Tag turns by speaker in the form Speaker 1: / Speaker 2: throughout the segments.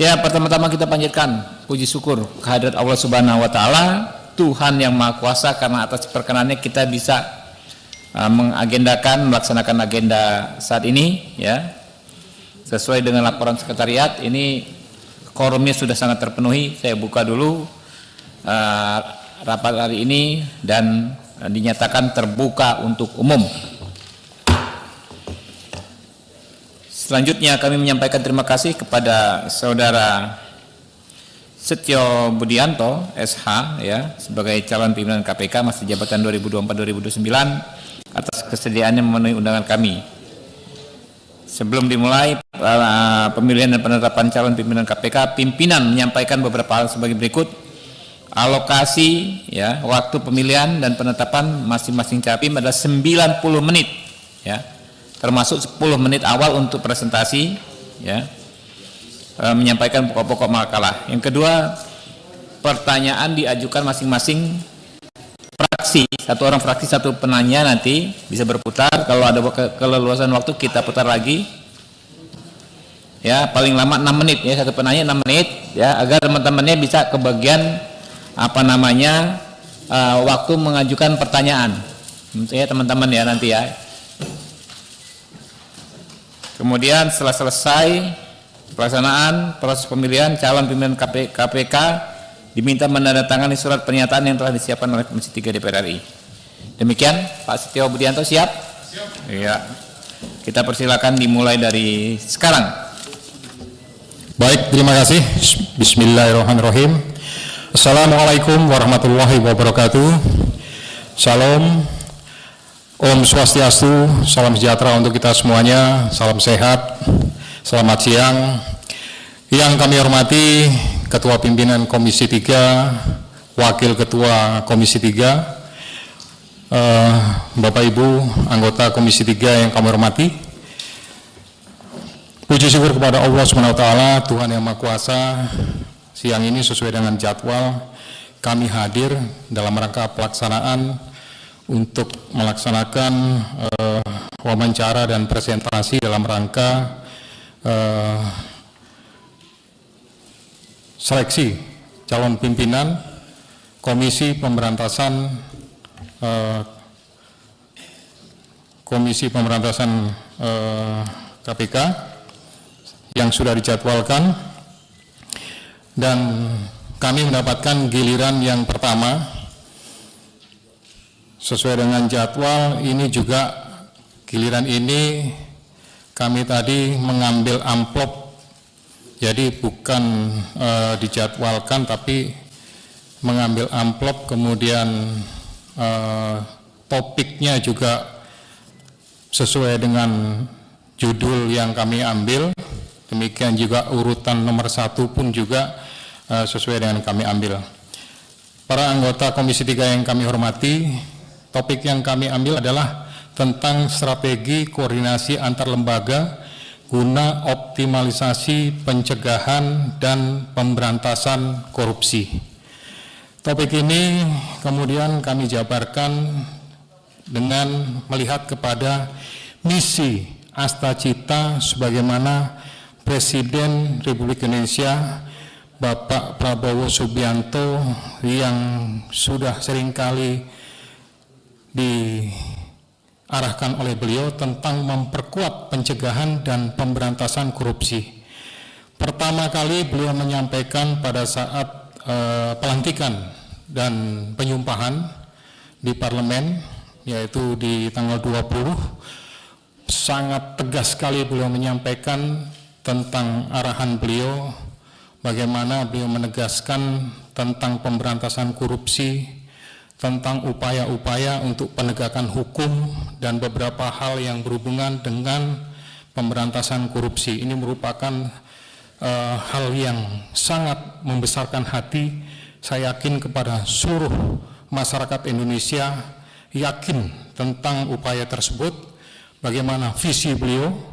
Speaker 1: Ya, pertama-tama kita panjatkan puji syukur kehadirat Allah Subhanahu wa taala, Tuhan yang Maha Kuasa, karena atas perkenannya kita bisa melaksanakan agenda saat ini ya. Sesuai dengan laporan sekretariat, ini quorumnya sudah sangat terpenuhi. Saya buka dulu rapat hari ini dan dinyatakan terbuka untuk umum. Selanjutnya kami menyampaikan terima kasih kepada Saudara Setio Budianto SH ya, sebagai calon pimpinan KPK masa jabatan 2024-2029 atas kesediaannya memenuhi undangan kami. Sebelum dimulai pemilihan dan penetapan calon pimpinan KPK, pimpinan menyampaikan beberapa hal sebagai berikut. Alokasi ya, waktu pemilihan dan penetapan masing-masing capim adalah 90 menit ya, termasuk 10 menit awal untuk presentasi ya, menyampaikan pokok-pokok makalah. Yang kedua, pertanyaan diajukan masing-masing fraksi, satu orang fraksi satu penanya, nanti bisa berputar. Kalau ada keleluasan waktu kita putar lagi ya, paling lama 6 menit ya, satu penanya 6 menit ya, agar teman-temannya bisa kebagian waktu mengajukan pertanyaan ya teman-teman ya nanti ya. Kemudian setelah selesai pelaksanaan proses pemilihan calon pimpinan KPK diminta menandatangani surat pernyataan yang telah disiapkan oleh Komisi 3 DPR RI. Demikian Pak Setio Budianto, siap? Iya. Kita persilakan dimulai dari sekarang.
Speaker 2: Baik, terima kasih. Bismillahirrahmanirrahim. Assalamualaikum warahmatullahi wabarakatuh. Shalom, Om Swastiastu, salam sejahtera untuk kita semuanya, salam sehat, selamat siang. Yang kami hormati Ketua Pimpinan Komisi 3, Wakil Ketua Komisi 3, Bapak Ibu anggota Komisi 3 yang kami hormati. Puji syukur kepada Allah SWT, Tuhan Yang Maha Kuasa. Siang ini sesuai dengan jadwal kami hadir dalam rangka pelaksanaan untuk melaksanakan wawancara dan presentasi dalam rangka seleksi calon pimpinan Komisi Pemberantasan KPK yang sudah dijadwalkan. Dan kami mendapatkan giliran yang pertama sesuai dengan jadwal. Ini juga giliran ini kami tadi mengambil amplop, jadi bukan dijadwalkan tapi mengambil amplop, kemudian topiknya juga sesuai dengan judul yang kami ambil. Demikian juga urutan nomor 1 pun juga sesuai dengan kami ambil. Para anggota Komisi 3 yang kami hormati, topik yang kami ambil adalah tentang strategi koordinasi antar lembaga guna optimalisasi pencegahan dan pemberantasan korupsi. Topik ini kemudian kami jabarkan dengan melihat kepada misi Astacita sebagaimana Presiden Republik Indonesia Bapak Prabowo Subianto yang sudah seringkali diarahkan oleh beliau tentang memperkuat pencegahan dan pemberantasan korupsi. Pertama kali beliau menyampaikan pada saat pelantikan dan penyumpahan di parlemen, yaitu di tanggal 20, sangat tegas sekali beliau menyampaikan tentang arahan beliau, bagaimana beliau menegaskan tentang pemberantasan korupsi, tentang upaya-upaya untuk penegakan hukum dan beberapa hal yang berhubungan dengan pemberantasan korupsi. Ini merupakan hal yang sangat membesarkan hati. Saya yakin kepada seluruh masyarakat Indonesia yakin tentang upaya tersebut, bagaimana visi beliau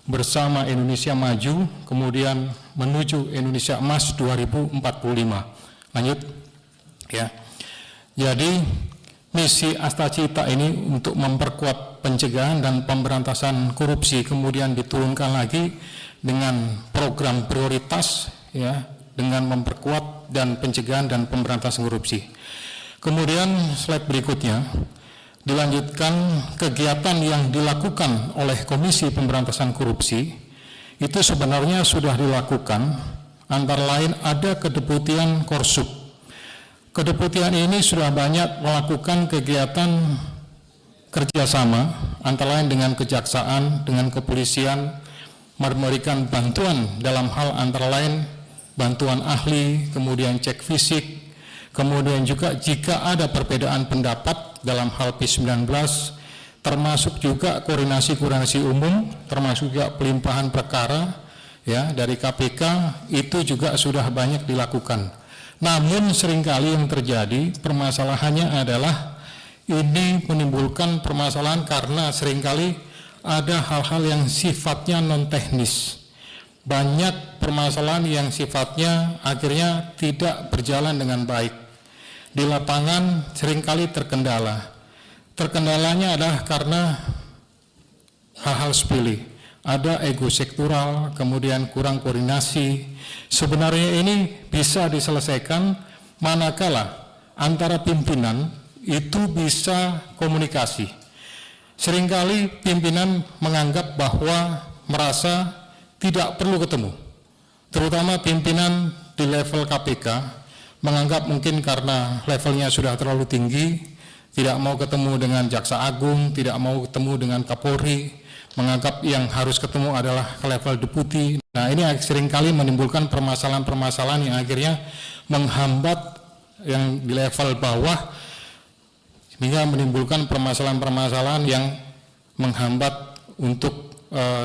Speaker 2: bersama Indonesia Maju, kemudian menuju Indonesia Emas 2045. Lanjut ya. Jadi misi Astacita ini untuk memperkuat pencegahan dan pemberantasan korupsi, kemudian diturunkan lagi dengan program prioritas ya, dengan memperkuat dan pencegahan dan pemberantasan korupsi. Kemudian slide berikutnya, dilanjutkan kegiatan yang dilakukan oleh Komisi Pemberantasan Korupsi itu sebenarnya sudah dilakukan, antara lain ada kedeputian Korsup. Kedeputian ini sudah banyak melakukan kegiatan kerjasama antara lain dengan kejaksaan, dengan kepolisian, memberikan bantuan dalam hal antara lain bantuan ahli, kemudian cek fisik, kemudian juga jika ada perbedaan pendapat dalam hal P19, termasuk juga koordinasi umum, termasuk juga pelimpahan perkara ya dari KPK, itu juga sudah banyak dilakukan. Namun seringkali yang terjadi permasalahannya adalah ini menimbulkan permasalahan karena seringkali ada hal-hal yang sifatnya non teknis. Banyak permasalahan yang sifatnya akhirnya tidak berjalan dengan baik. Di lapangan seringkali terkendala. Terkendalanya adalah karena hal-hal sepele. Ada ego sektoral, kemudian kurang koordinasi. Sebenarnya ini bisa diselesaikan manakala antara pimpinan itu bisa komunikasi. Seringkali pimpinan menganggap bahwa merasa tidak perlu ketemu. Terutama pimpinan di level KPK menganggap mungkin karena levelnya sudah terlalu tinggi, tidak mau ketemu dengan Jaksa Agung, tidak mau ketemu dengan Kapolri, menganggap yang harus ketemu adalah ke level deputi. Nah, ini seringkali menimbulkan permasalahan-permasalahan yang akhirnya menghambat yang di level bawah, sehingga menimbulkan permasalahan-permasalahan yang menghambat untuk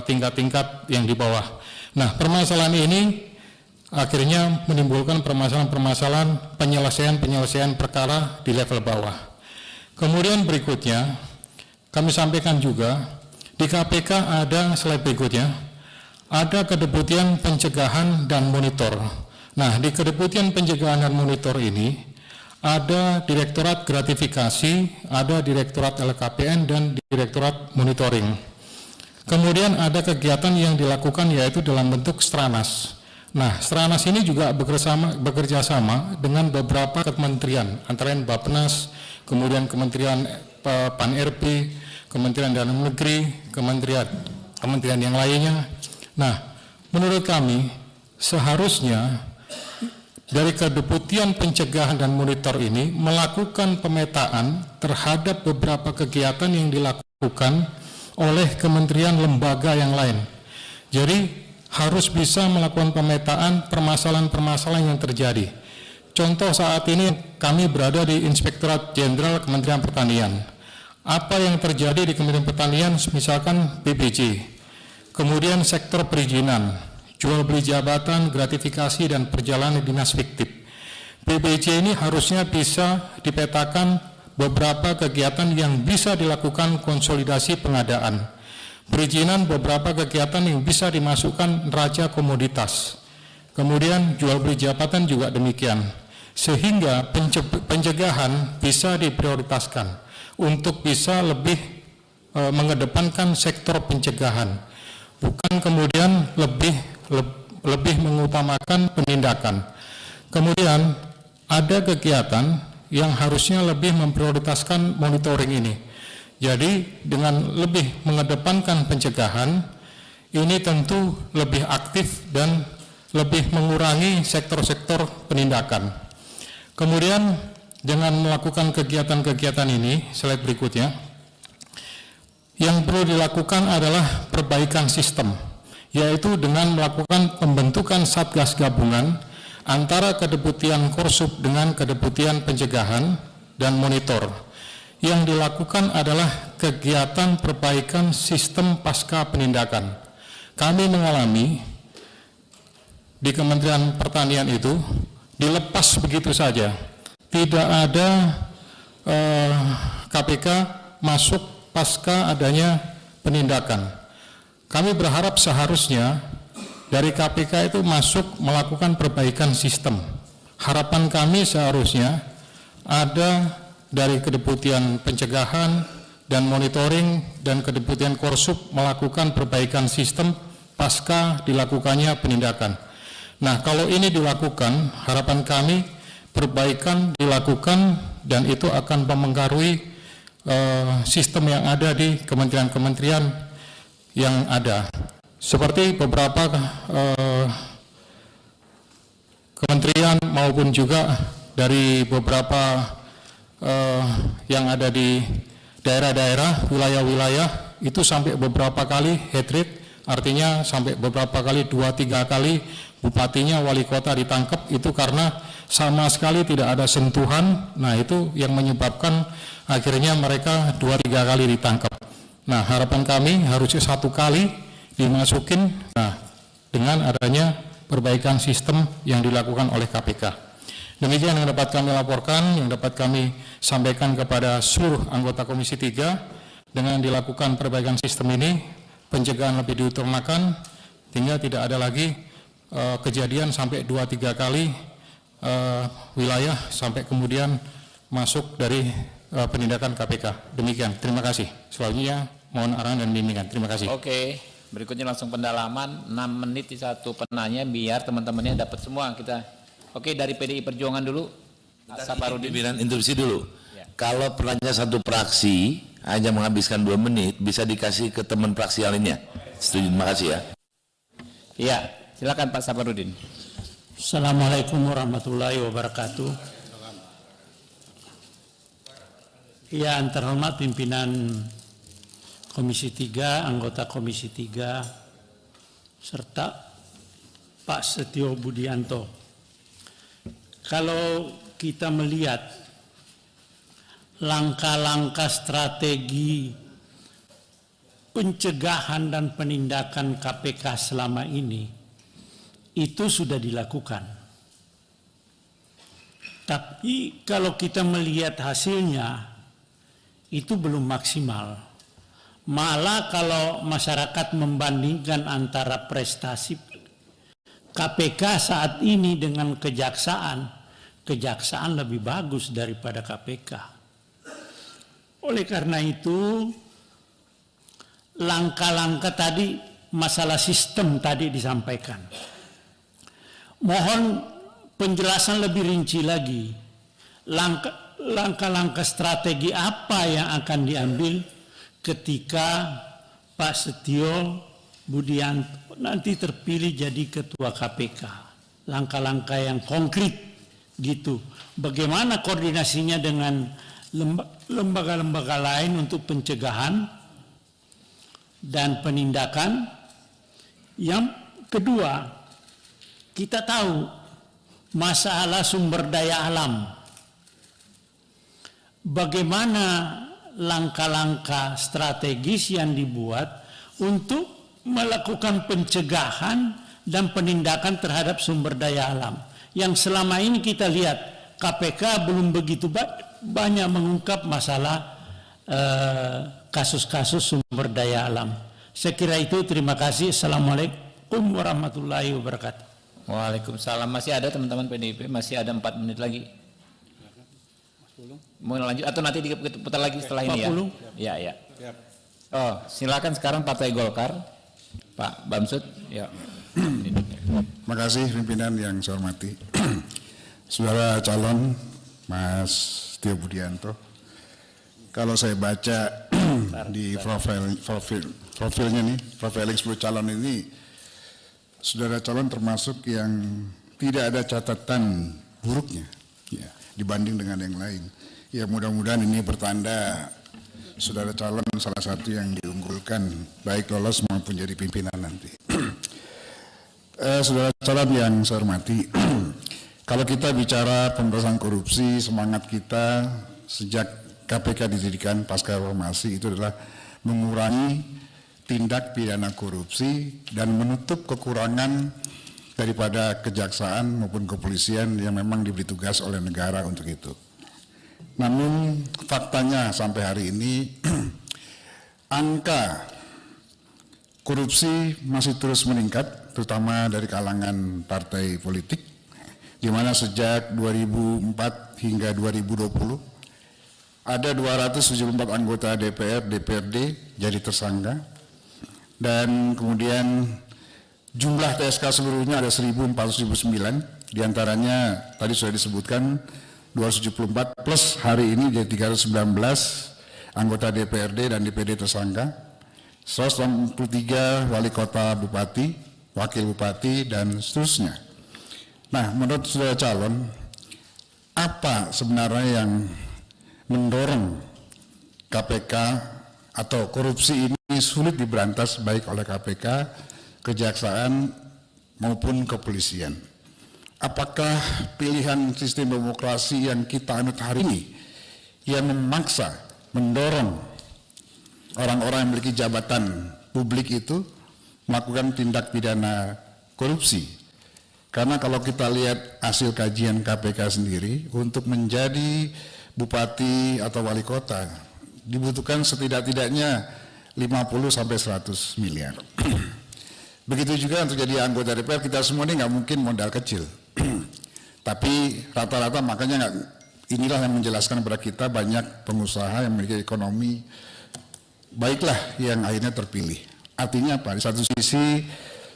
Speaker 2: tingkat-tingkat yang di bawah. Nah, permasalahan ini akhirnya menimbulkan permasalahan-permasalahan penyelesaian perkara di level bawah. Kemudian berikutnya, kami sampaikan juga, di KPK ada slide berikutnya, ada kedeputian pencegahan dan monitor. Nah, di kedeputian pencegahan dan monitor ini, ada direktorat gratifikasi, ada direktorat LKPN, dan direktorat monitoring. Kemudian ada kegiatan yang dilakukan yaitu dalam bentuk Stranas. Nah, Stranas ini juga bekerja sama dengan beberapa kementerian, antara lain Bappenas, kemudian Kementerian Pan-RB, Kementerian Dalam Negeri, kementerian yang lainnya. Nah, menurut kami seharusnya dari kedeputian pencegahan dan monitor ini melakukan pemetaan terhadap beberapa kegiatan yang dilakukan oleh kementerian lembaga yang lain. Jadi harus bisa melakukan pemetaan permasalahan-permasalahan yang terjadi. Contoh saat ini kami berada di Inspektorat Jenderal Kementerian Pertanian. Apa yang terjadi di Kementerian Pertanian, misalkan PBJ, kemudian sektor perizinan, jual beli jabatan, gratifikasi, dan perjalanan dinas fiktif. PBJ ini harusnya bisa dipetakan beberapa kegiatan yang bisa dilakukan konsolidasi pengadaan. Perizinan beberapa kegiatan yang bisa dimasukkan neraca komoditas. Kemudian jual beli jabatan juga demikian. Sehingga pencegahan bisa diprioritaskan untuk bisa lebih mengedepankan sektor pencegahan. Bukan kemudian lebih mengutamakan penindakan. Kemudian ada kegiatan yang harusnya lebih memprioritaskan monitoring ini. Jadi dengan lebih mengedepankan pencegahan, ini tentu lebih aktif dan lebih mengurangi sektor-sektor penindakan. Kemudian dengan melakukan kegiatan-kegiatan ini, slide berikutnya, yang perlu dilakukan adalah perbaikan sistem, yaitu dengan melakukan pembentukan satgas gabungan antara kedeputian Korsup dengan kedeputian pencegahan dan monitor. Yang dilakukan adalah kegiatan perbaikan sistem pasca penindakan. Kami mengalami di Kementerian Pertanian itu dilepas begitu saja. Tidak ada KPK masuk pasca adanya penindakan. Kami berharap seharusnya dari KPK itu masuk melakukan perbaikan sistem. Harapan kami seharusnya ada dari kedeputian pencegahan dan monitoring dan kedeputian Korsup melakukan perbaikan sistem pasca dilakukannya penindakan. Nah, kalau ini dilakukan, harapan kami perbaikan dilakukan dan itu akan mempengaruhi sistem yang ada di kementerian-kementerian yang ada. Seperti beberapa kementerian maupun juga dari beberapa yang ada di daerah-daerah, wilayah-wilayah, itu sampai beberapa kali hat-trick, artinya sampai beberapa kali 2-3 kali bupatinya, wali kota ditangkap, itu karena sama sekali tidak ada sentuhan. Nah, itu yang menyebabkan akhirnya mereka 2-3 kali ditangkap. Nah, harapan kami harusnya 1 kali dimasukin, nah, dengan adanya perbaikan sistem yang dilakukan oleh KPK. Demikian yang dapat kami laporkan, yang dapat kami sampaikan kepada seluruh anggota Komisi 3. Dengan dilakukan perbaikan sistem ini, pencegahan lebih diutamakan, hingga tidak ada lagi kejadian sampai 2-3 kali wilayah sampai kemudian masuk dari penindakan KPK. Demikian, terima kasih. Selanjutnya mohon arahan dan bimbingan. Terima kasih.
Speaker 1: Oke, berikutnya langsung pendalaman 6 menit di satu penanya biar teman-temannya dapat semua kita. Oke, dari PDI Perjuangan dulu. Saparudin.
Speaker 3: Pimpinan interupsi dulu.
Speaker 1: Ya.
Speaker 3: Kalau penanya satu fraksi hanya menghabiskan 2 menit, bisa dikasih ke teman fraksi yang lainnya. Setuju, terima kasih ya.
Speaker 1: Iya, silakan Pak Saparudin.
Speaker 4: Assalamualaikum warahmatullahi wabarakatuh. Ya, yang terhormat pimpinan Komisi 3, anggota Komisi 3, serta Pak Setio Budianto. Kalau kita melihat langkah-langkah strategi pencegahan dan penindakan KPK selama ini, itu sudah dilakukan. Tapi kalau kita melihat hasilnya, itu belum maksimal. Malah kalau masyarakat membandingkan antara prestasi KPK saat ini dengan kejaksaan lebih bagus daripada KPK. Oleh karena itu, langkah-langkah tadi, masalah sistem tadi disampaikan. Mohon penjelasan lebih rinci lagi. Langkah-langkah strategi apa yang akan diambil ketika Pak Setio Budianto nanti terpilih jadi ketua KPK. Langkah-langkah yang konkret gitu. Bagaimana koordinasinya dengan lembaga-lembaga lain untuk pencegahan dan penindakan. Yang kedua, kita tahu masalah sumber daya alam. Bagaimana langkah-langkah strategis yang dibuat untuk melakukan pencegahan dan penindakan terhadap sumber daya alam. Yang selama ini kita lihat KPK belum begitu banyak mengungkap masalah kasus-kasus sumber daya alam. Saya kira itu, terima kasih. Assalamualaikum warahmatullahi wabarakatuh.
Speaker 1: Waalaikumsalam. Masih ada teman-teman PDIP, masih ada 4 menit lagi. Mau lanjut atau nanti diputar lagi setelah ini
Speaker 4: 40.
Speaker 1: ya? Ya. Oh, silakan sekarang Partai Golkar, Pak Bamsud. Ya.
Speaker 5: Terima kasih pimpinan yang saya hormati. Saudara calon Mas Setio Budianto, kalau saya baca di profilnya nih, profiling 10 calon ini, saudara calon termasuk yang tidak ada catatan buruknya ya, dibanding dengan yang lain. Ya, mudah-mudahan ini bertanda saudara calon salah satu yang diunggulkan, baik lolos maupun jadi pimpinan nanti. Saudara calon yang saya hormati, kalau kita bicara pemberantasan korupsi, semangat kita sejak KPK didirikan pasca reformasi itu adalah mengurangi tindak pidana korupsi dan menutup kekurangan daripada kejaksaan maupun kepolisian yang memang diberi tugas oleh negara untuk itu. Namun faktanya sampai hari ini angka korupsi masih terus meningkat, terutama dari kalangan partai politik, di mana sejak 2004 hingga 2020 ada 274 anggota DPR, DPRD jadi tersangka, dan kemudian Jumlah TSK seluruhnya ada 1.479, diantaranya tadi sudah disebutkan 274 plus hari ini jadi 319 anggota DPRD dan DPD tersangka, 163 wali kota, bupati, wakil bupati, dan seterusnya. Nah, menurut saudara calon, apa sebenarnya yang mendorong KPK atau korupsi ini sulit diberantas baik oleh KPK, kejaksaan maupun kepolisian? Apakah pilihan sistem demokrasi yang kita anut hari ini yang memaksa, mendorong orang-orang yang memiliki jabatan publik itu melakukan tindak pidana korupsi? Karena kalau kita lihat hasil kajian KPK sendiri, untuk menjadi bupati atau wali kota dibutuhkan setidak-tidaknya 50 sampai 100 miliar. Begitu juga untuk jadi anggota DPR, kita semua ini nggak mungkin modal kecil. Tapi rata-rata makanya inilah yang menjelaskan kepada kita banyak pengusaha yang memiliki ekonomi baiklah yang akhirnya terpilih. Artinya apa? Di satu sisi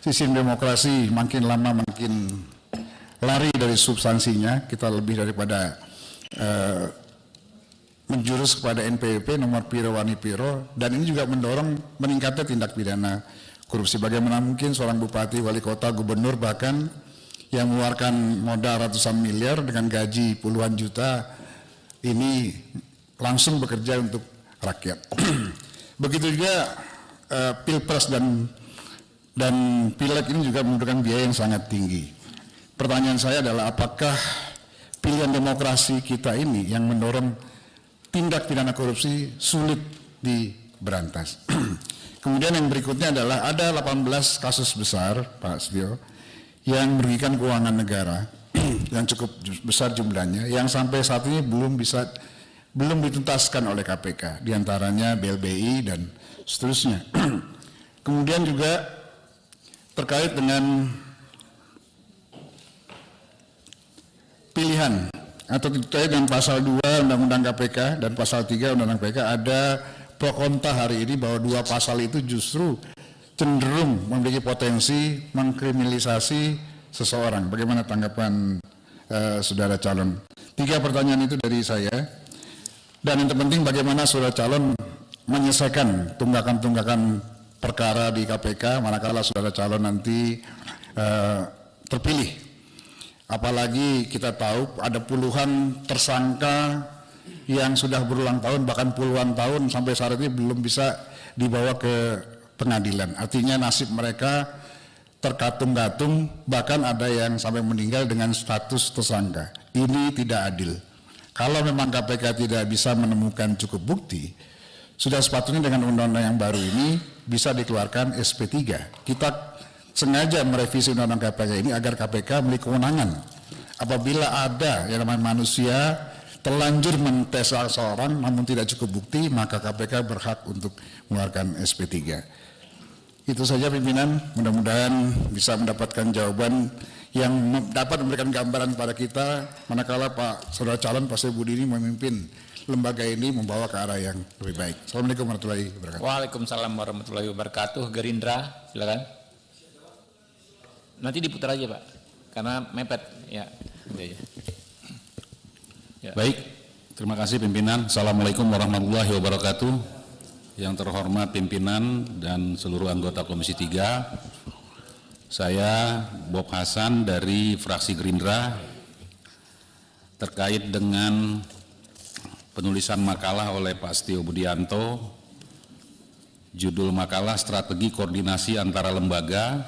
Speaker 5: sistem demokrasi makin lama makin lari dari substansinya, kita lebih daripada menjurus kepada NPWP, nomor piro wani piro, dan ini juga mendorong meningkatnya tindak pidana korupsi. Bagaimana mungkin seorang bupati, wali kota, gubernur bahkan yang mengeluarkan modal ratusan miliar dengan gaji puluhan juta ini langsung bekerja untuk rakyat. Begitu juga pilpres dan pileg ini juga membutuhkan biaya yang sangat tinggi. Pertanyaan saya adalah apakah pilihan demokrasi kita ini yang mendorong tindak pidana korupsi sulit diberantas? Kemudian yang berikutnya adalah ada 18 kasus besar, Pak Setio, yang merugikan keuangan negara yang cukup besar jumlahnya, yang sampai saat ini belum dituntaskan oleh KPK, diantaranya BLBI dan seterusnya. Kemudian juga terkait dengan pilihan atau terkait dengan pasal 2 Undang-Undang KPK dan pasal 3 Undang-Undang KPK, ada pro kontra hari ini bahwa dua pasal itu justru cenderung memiliki potensi mengkriminalisasi seseorang. Bagaimana tanggapan saudara calon? 3 pertanyaan itu dari saya. Dan yang terpenting bagaimana saudara calon menyelesaikan tunggakan-tunggakan perkara di KPK manakala saudara calon nanti terpilih. Apalagi kita tahu ada puluhan tersangka yang sudah berulang tahun, bahkan puluhan tahun sampai saat ini belum bisa dibawa ke pengadilan. Artinya nasib mereka terkatung-katung, bahkan ada yang sampai meninggal dengan status tersangka. Ini tidak adil. Kalau memang KPK tidak bisa menemukan cukup bukti, sudah sepatutnya dengan undang-undang yang baru ini bisa dikeluarkan SP3. Kita sengaja merevisi undang-undang KPK ini agar KPK memiliki kewenangan. Apabila ada yang namanya manusia terlanjur mentes seseorang namun tidak cukup bukti, maka KPK berhak untuk mengeluarkan SP3. Itu saja pimpinan, mudah-mudahan bisa mendapatkan jawaban yang dapat memberikan gambaran pada kita manakala Pak saudara calon Pak Budi ini memimpin lembaga ini membawa ke arah yang lebih baik. Assalamualaikum warahmatullahi wabarakatuh.
Speaker 1: Waalaikumsalam warahmatullahi wabarakatuh. Gerindra, silakan. Nanti diputar aja Pak, karena mepet. Ya.
Speaker 2: Ya. Baik, terima kasih pimpinan. Assalamualaikum warahmatullahi wabarakatuh. Yang terhormat pimpinan dan seluruh anggota Komisi 3, saya Bob Hasan dari fraksi Gerindra terkait dengan penulisan makalah oleh Pak Setio Budianto. Judul makalah Strategi Koordinasi Antara Lembaga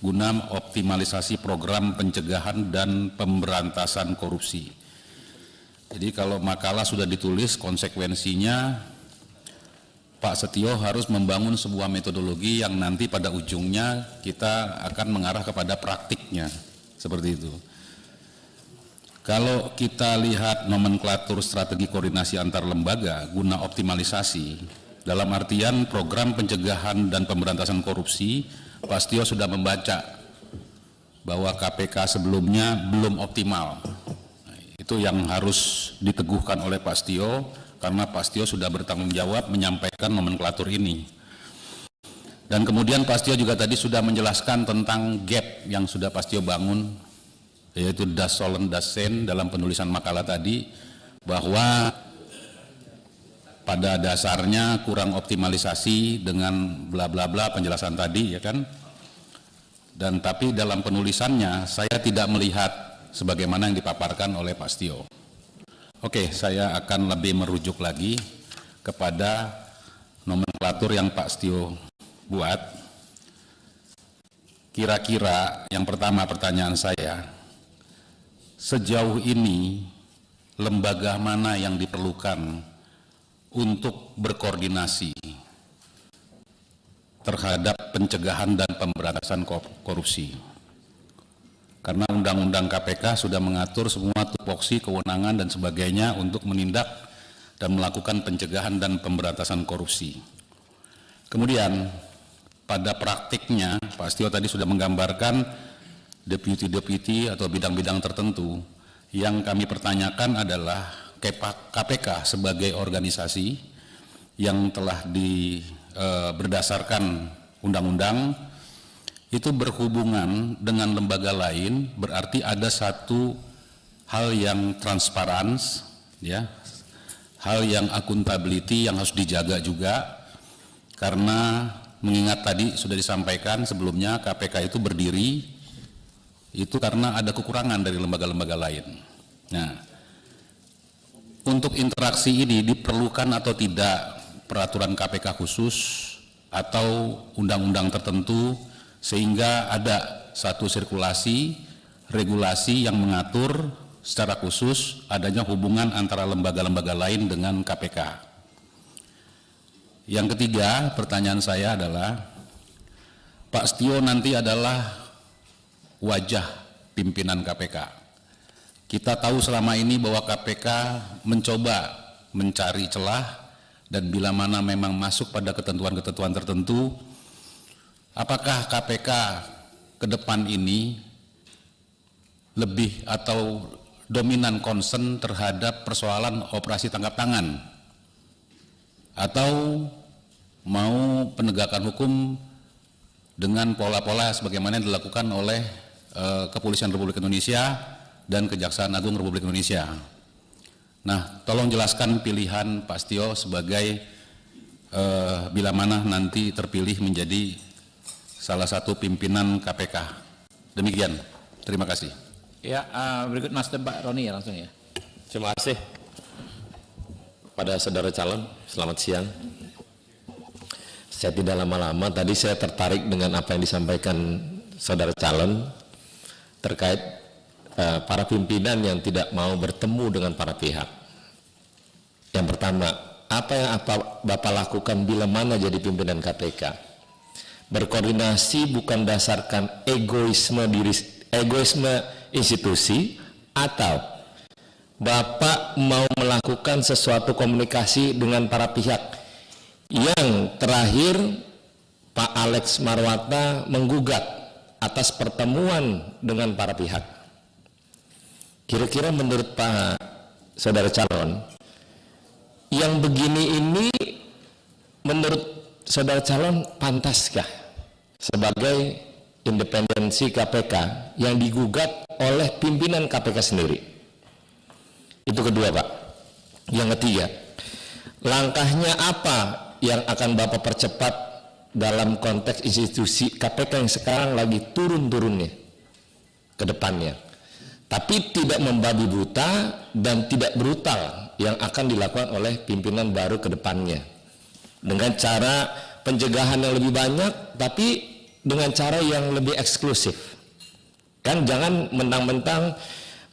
Speaker 2: Guna Optimalisasi Program Pencegahan dan Pemberantasan Korupsi. Jadi kalau makalah sudah ditulis, konsekuensinya Pak Setio harus membangun sebuah metodologi yang nanti pada ujungnya kita akan mengarah kepada praktiknya, seperti itu. Kalau kita lihat nomenklatur strategi koordinasi antar lembaga guna optimalisasi, dalam artian program pencegahan dan pemberantasan korupsi, Pak Setio sudah membaca bahwa KPK sebelumnya belum optimal. Itu yang harus diteguhkan oleh Pak Setio, karena Pak Setio sudah bertanggung jawab menyampaikan nomenklatur ini.
Speaker 6: Dan kemudian Pak Setio juga tadi sudah menjelaskan tentang gap yang sudah Pak Setio bangun, yaitu das solent das sen dalam penulisan makalah tadi, bahwa pada dasarnya kurang optimalisasi dengan bla bla bla penjelasan tadi, ya kan. Dan tapi dalam penulisannya saya tidak melihat sebagaimana yang dipaparkan oleh Pak Setio. Oke, saya akan lebih merujuk lagi kepada nomenklatur yang Pak Setio buat. Kira-kira yang pertama pertanyaan saya, sejauh ini lembaga mana yang diperlukan untuk berkoordinasi terhadap pencegahan dan pemberantasan korupsi? Karena Undang-Undang KPK sudah mengatur semua tupoksi, kewenangan dan sebagainya untuk menindak dan melakukan pencegahan dan pemberantasan korupsi. Kemudian pada praktiknya Pak Setio tadi sudah menggambarkan deputi-deputi atau bidang-bidang tertentu. Yang kami pertanyakan adalah KPK sebagai organisasi yang telah berdasarkan undang-undang itu berhubungan dengan lembaga lain, berarti ada satu hal yang transparan, ya, hal yang akuntability yang harus dijaga juga, karena mengingat tadi sudah disampaikan sebelumnya KPK itu berdiri itu karena ada kekurangan dari lembaga-lembaga lain. Nah, untuk interaksi ini diperlukan atau tidak peraturan KPK khusus atau undang-undang tertentu sehingga ada satu sirkulasi regulasi yang mengatur secara khusus adanya hubungan antara lembaga-lembaga lain dengan KPK. Yang ketiga, pertanyaan saya adalah, Pak Setio nanti adalah wajah pimpinan KPK. Kita tahu selama ini bahwa KPK mencoba mencari celah dan bila mana memang masuk pada ketentuan-ketentuan tertentu, apakah KPK ke depan ini lebih atau dominan concern terhadap persoalan operasi tangkap tangan atau mau penegakan hukum dengan pola-pola sebagaimana yang dilakukan oleh Kepolisian Republik Indonesia dan Kejaksaan Agung Republik Indonesia. Nah, tolong jelaskan pilihan Pak Setio sebagai bila mana nanti terpilih menjadi salah satu pimpinan KPK. Demikian, terima kasih.
Speaker 1: Ya, berikut Mas Pak Roni ya langsung ya.
Speaker 7: Terima kasih pada saudara calon, selamat siang. Saya tidak lama-lama, tadi saya tertarik dengan apa yang disampaikan saudara calon terkait para pimpinan yang tidak mau bertemu dengan para pihak. Yang pertama, apa yang Bapak lakukan bila mana jadi pimpinan KPK? Berkoordinasi bukan dasarkan egoisme institusi, atau Bapak mau melakukan sesuatu komunikasi dengan para pihak. Yang terakhir, Pak Alex Marwata menggugat atas pertemuan dengan para pihak. Kira-kira menurut Pak saudara calon, yang begini ini menurut saudara calon pantaskah sebagai independensi KPK yang digugat oleh pimpinan KPK sendiri? Itu kedua, Pak. Yang ketiga, langkahnya apa yang akan Bapak percepat dalam konteks institusi KPK yang sekarang lagi turun-turunnya ke depannya, tapi tidak membabi buta dan tidak brutal yang akan dilakukan oleh pimpinan baru ke depannya, dengan cara pencegahan yang lebih banyak tapi dengan cara yang lebih eksklusif. Kan jangan mentang-mentang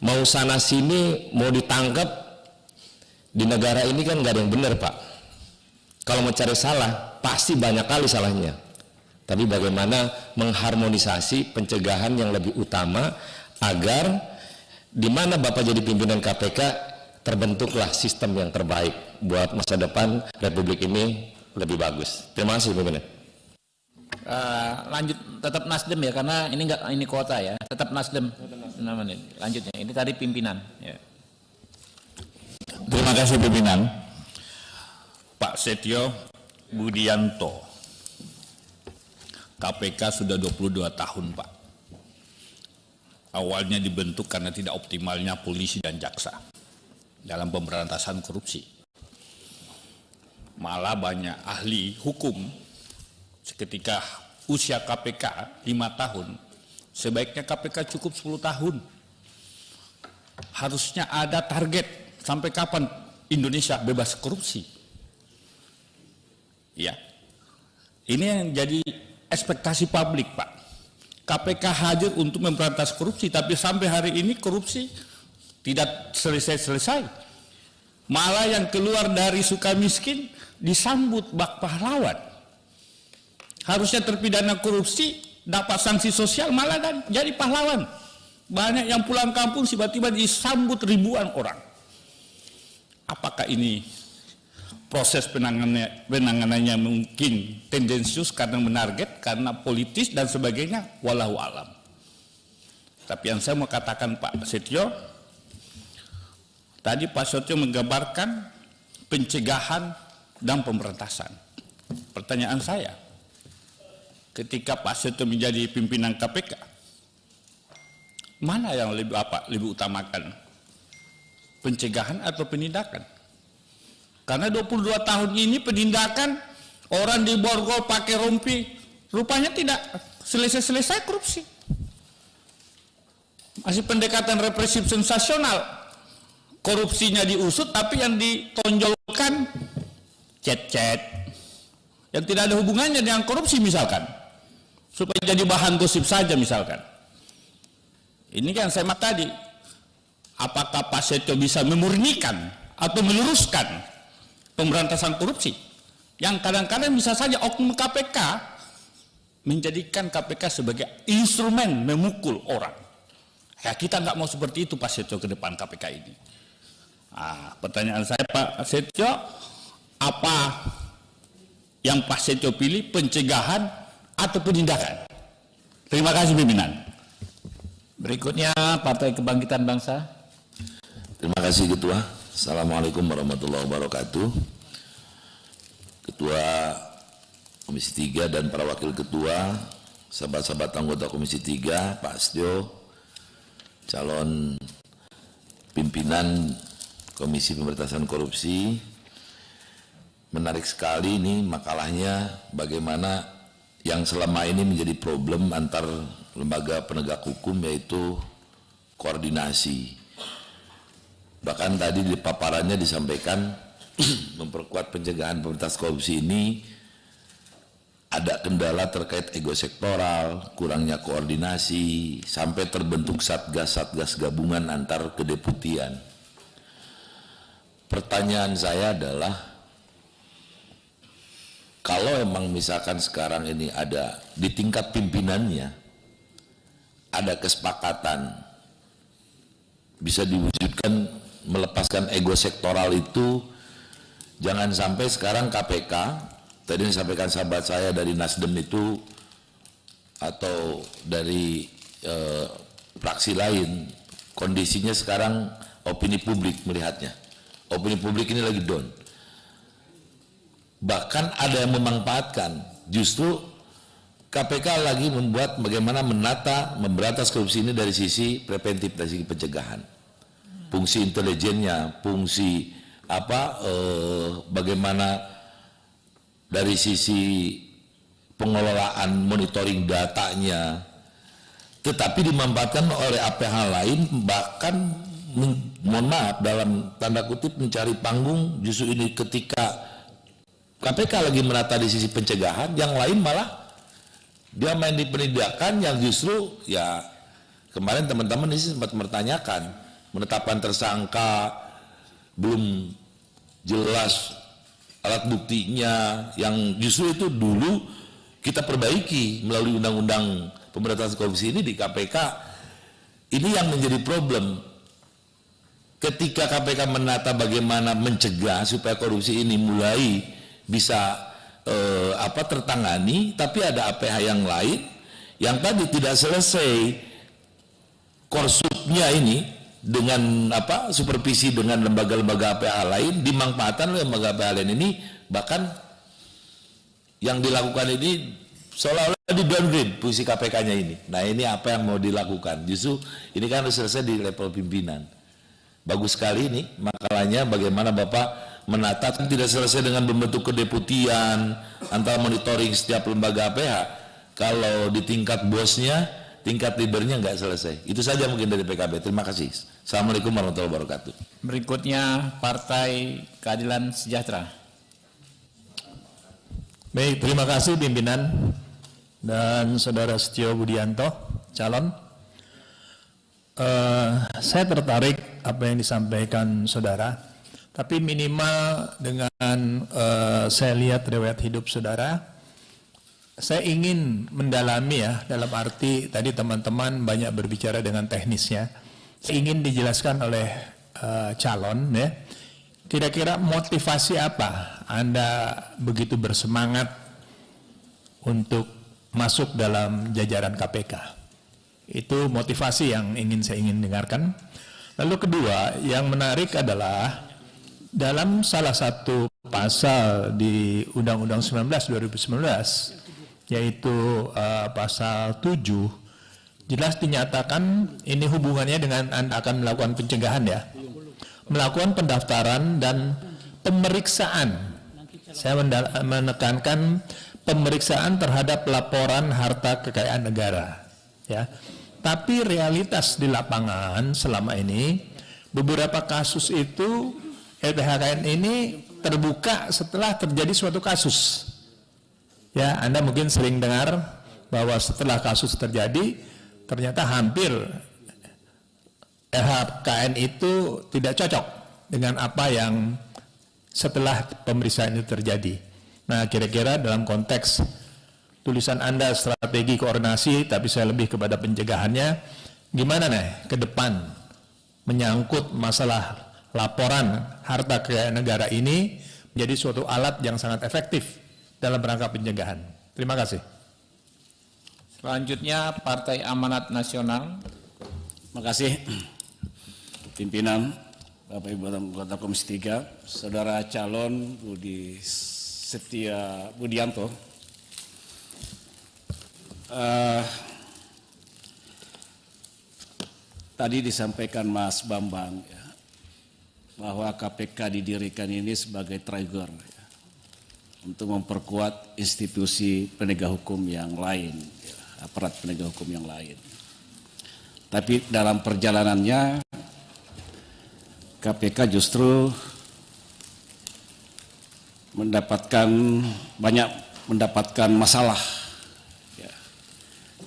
Speaker 7: mau sana sini, mau ditangkap di negara ini, kan nggak ada yang benar, Pak. Kalau mau cari salah, pasti banyak kali salahnya. Tapi bagaimana mengharmonisasi pencegahan yang lebih utama agar di mana Bapak jadi pimpinan KPK terbentuklah sistem yang terbaik buat masa depan Republik ini lebih bagus. Terima kasih, pimpinan.
Speaker 1: Lanjut tetap Nasdem ya, karena ini enggak, ini kuota ya, tetap Nasdem namanya. Lanjutnya ini tadi pimpinan ya.
Speaker 8: Terima kasih pimpinan. Pak Setio Budianto, KPK sudah 22 tahun, Pak. Awalnya dibentuk karena tidak optimalnya polisi dan jaksa dalam pemberantasan korupsi. Malah banyak ahli hukum ketika usia KPK 5 tahun, sebaiknya KPK cukup 10 tahun. Harusnya ada target sampai kapan Indonesia bebas korupsi. Ya, ini yang jadi ekspektasi publik, Pak. KPK hadir untuk memberantas korupsi, tapi sampai hari ini korupsi tidak selesai-selesai. Malah yang keluar dari Sukamiskin disambut bak pahlawan. Harusnya terpidana korupsi dapat sanksi sosial, malah dan jadi pahlawan. Banyak yang pulang kampung tiba-tiba disambut ribuan orang. Apakah ini proses penanganannya mungkin tendensius karena menarget, karena politis dan sebagainya, walau alam. Tapi yang saya mau katakan Pak Setio, tadi Pak Setio menggambarkan pencegahan dan pemberantasan. Pertanyaan saya, ketika Pak Setio menjadi pimpinan KPK, mana yang lebih utamakan? Pencegahan atau penindakan? Karena 22 tahun ini penindakan, orang di borgol pakai rompi, rupanya tidak selesai-selesai korupsi. Masih pendekatan represif sensasional. Korupsinya diusut, tapi yang ditonjolkan chat-chat yang tidak ada hubungannya dengan korupsi misalkan, supaya jadi bahan gosip saja misalkan. Ini kan saya mak tadi, apakah Pak Setio bisa memurnikan atau meluruskan pemberantasan korupsi yang kadang-kadang bisa saja oknum KPK menjadikan KPK sebagai instrumen memukul orang. Ya, kita nggak mau seperti itu Pak Setio ke depan KPK ini. Nah, pertanyaan saya Pak Setio, apa yang Pak Setio pilih, pencegahan atau penindakan? Terima kasih pimpinan.
Speaker 1: Berikutnya Partai Kebangkitan Bangsa.
Speaker 3: Terima kasih Ketua. Assalamualaikum warahmatullahi wabarakatuh. Ketua Komisi 3 dan para wakil ketua, sahabat-sahabat anggota Komisi 3, Pak Astio, calon pimpinan Komisi Pemberantasan Korupsi. Menarik sekali ini makalahnya, bagaimana yang selama ini menjadi problem antar lembaga penegak hukum, yaitu koordinasi. Bahkan tadi di paparannya disampaikan memperkuat pencegahan pemberantasan korupsi ini ada kendala terkait ego sektoral, kurangnya koordinasi, sampai terbentuk satgas-satgas gabungan antar kedeputian. Pertanyaan saya adalah, kalau emang misalkan sekarang ini ada di tingkat pimpinannya, ada kesepakatan bisa diwujudkan melepaskan ego sektoral itu, jangan sampai sekarang KPK, tadi disampaikan sahabat saya dari Nasdem itu atau dari fraksi lain, kondisinya sekarang opini publik melihatnya, opini publik ini lagi down. Bahkan ada yang memanfaatkan, justru KPK lagi membuat bagaimana menata, memberantas korupsi ini dari sisi preventif, dari sisi pencegahan. Fungsi intelijennya, fungsi bagaimana dari sisi pengelolaan monitoring datanya, tetapi dimanfaatkan oleh APH lain, bahkan mohon maaf dalam tanda kutip mencari panggung. Justru ini ketika KPK lagi menata di sisi pencegahan, yang lain malah dia main di penindakan, yang justru ya kemarin teman-teman ini sempat mempertanyakan menetapkan tersangka belum jelas alat buktinya, yang justru itu dulu kita perbaiki melalui undang-undang pemberantasan korupsi ini di KPK. Ini yang menjadi problem ketika KPK menata bagaimana mencegah supaya korupsi ini mulai bisa tertangani, tapi ada APH yang lain yang tadi tidak selesai korsupnya ini dengan supervisi dengan lembaga-lembaga APH lain, dimanfaatkan oleh lembaga APH lain ini. Bahkan yang dilakukan ini seolah-olah di downgrade fungsi KPK-nya ini. Nah, ini apa yang mau dilakukan? Justru ini kan harus selesai di level pimpinan. Bagus sekali ini makalahnya, bagaimana Bapak menata, tidak selesai dengan membentuk kedeputian antara monitoring setiap lembaga APH. Kalau di tingkat bosnya, tingkat leadernya nggak selesai. Itu saja mungkin dari PKB. Terima kasih. Assalamualaikum warahmatullahi wabarakatuh.
Speaker 1: Berikutnya Partai Keadilan Sejahtera.
Speaker 9: Baik, terima kasih pimpinan dan Saudara Setio Budianto, calon. Saya tertarik apa yang disampaikan saudara, tapi minimal dengan saya lihat riwayat hidup saudara, saya ingin mendalami ya, dalam arti tadi teman-teman banyak berbicara dengan teknisnya. Saya ingin dijelaskan oleh calon ya, kira-kira motivasi apa Anda begitu bersemangat untuk masuk dalam jajaran KPK? Itu motivasi yang saya ingin dengarkan. Lalu kedua, yang menarik adalah dalam salah satu pasal di Undang-Undang 19 2019, yaitu pasal 7, jelas dinyatakan ini hubungannya dengan Anda akan melakukan pencegahan ya, melakukan pendaftaran dan pemeriksaan. Saya menekankan pemeriksaan terhadap laporan harta kekayaan negara ya. Tapi realitas di lapangan selama ini, beberapa kasus itu LPHKN ini terbuka setelah terjadi suatu kasus. Ya, Anda mungkin sering dengar bahwa setelah kasus terjadi, ternyata hampir LPHKN itu tidak cocok dengan apa yang setelah pemeriksaan itu terjadi. Nah, kira-kira dalam konteks tulisan Anda strategi koordinasi, tapi saya lebih kepada pencegahannya, gimana nih ke depan menyangkut masalah laporan harta kekayaan negara ini menjadi suatu alat yang sangat efektif dalam rangka pencegahan. Terima kasih.
Speaker 1: Selanjutnya Partai Amanat Nasional.
Speaker 10: Terima kasih pimpinan, Bapak Ibu anggota Komisi 3, Saudara calon Budi Setia Budianto. Tadi disampaikan Mas Bambang ya, bahwa KPK didirikan ini sebagai trigger ya, untuk memperkuat institusi penegak hukum yang lain, ya, aparat penegak hukum yang lain. Tapi dalam perjalanannya KPK justru banyak mendapatkan masalah.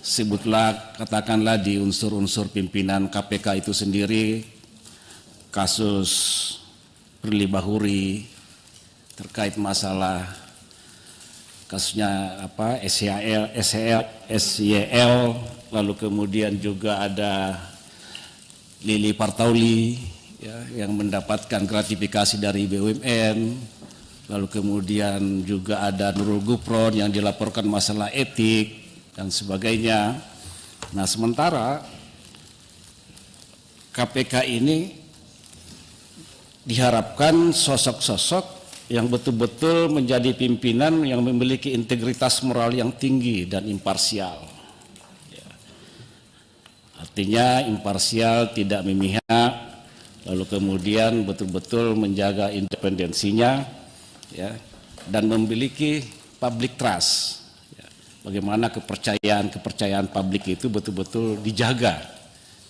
Speaker 10: Sebutlah, katakanlah di unsur-unsur pimpinan KPK itu sendiri, kasus Firly Bahuri terkait masalah kasusnya apa SYL, lalu kemudian juga ada Lili Partauli ya, yang mendapatkan gratifikasi dari BUMN, lalu kemudian juga ada Nurul Gufron yang dilaporkan masalah etik dan sebagainya. Nah, sementara KPK ini diharapkan sosok-sosok yang betul-betul menjadi pimpinan yang memiliki integritas moral yang tinggi dan imparsial. Ya. Artinya imparsial, tidak memihak, lalu kemudian betul-betul menjaga independensinya, ya, dan memiliki public trust. Bagaimana kepercayaan publik itu betul-betul dijaga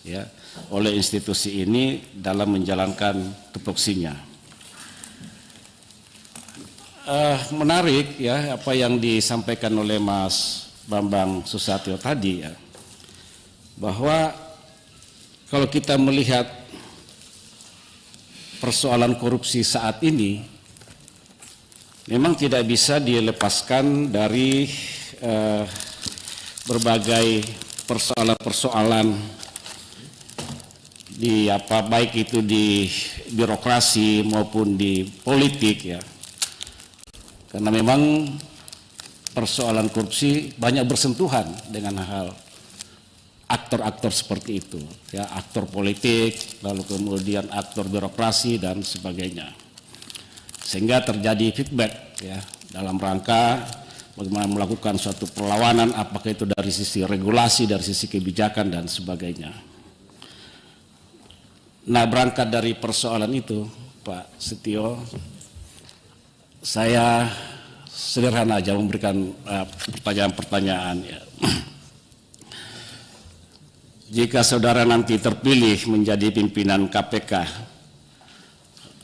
Speaker 10: ya oleh institusi ini dalam menjalankan tupoksinya. Menarik ya apa yang disampaikan oleh Mas Bambang Susatyo tadi ya, bahwa kalau kita melihat persoalan korupsi saat ini memang tidak bisa dilepaskan dari berbagai persoalan-persoalan di baik itu di birokrasi maupun di politik ya. Karena memang persoalan korupsi banyak bersentuhan dengan hal aktor-aktor seperti itu ya, aktor politik, lalu kemudian aktor birokrasi dan sebagainya. Sehingga terjadi feedback ya dalam rangka bagaimana melakukan suatu perlawanan, apakah itu dari sisi regulasi, dari sisi kebijakan dan sebagainya. Nah, berangkat dari persoalan itu, Pak Setio, saya sederhana aja memberikan pertanyaan-pertanyaan. Ya. Jika saudara nanti terpilih menjadi pimpinan KPK,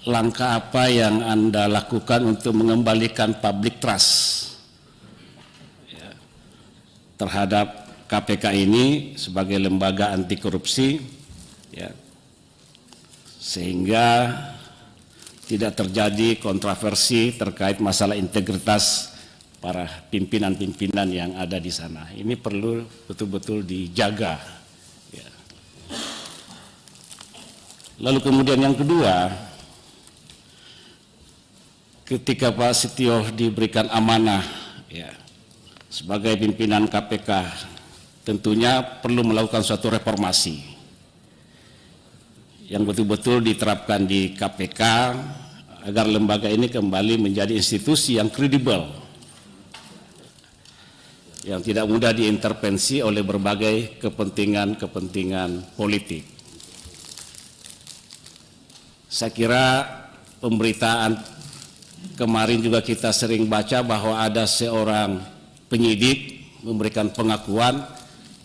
Speaker 10: langkah apa yang Anda lakukan untuk mengembalikan public trust ya, terhadap KPK ini sebagai lembaga anti korupsi, ya, sehingga tidak terjadi kontroversi terkait masalah integritas para pimpinan-pimpinan yang ada di sana. Ini perlu betul-betul dijaga. Ya. Lalu kemudian yang kedua, ketika Pak Setio diberikan amanah ya, sebagai pimpinan KPK, tentunya perlu melakukan suatu reformasi yang betul-betul diterapkan di KPK agar lembaga ini kembali menjadi institusi yang kredibel, yang tidak mudah diintervensi oleh berbagai kepentingan politik. Saya kira pemberitaan kemarin juga kita sering baca bahwa ada seorang penyidik memberikan pengakuan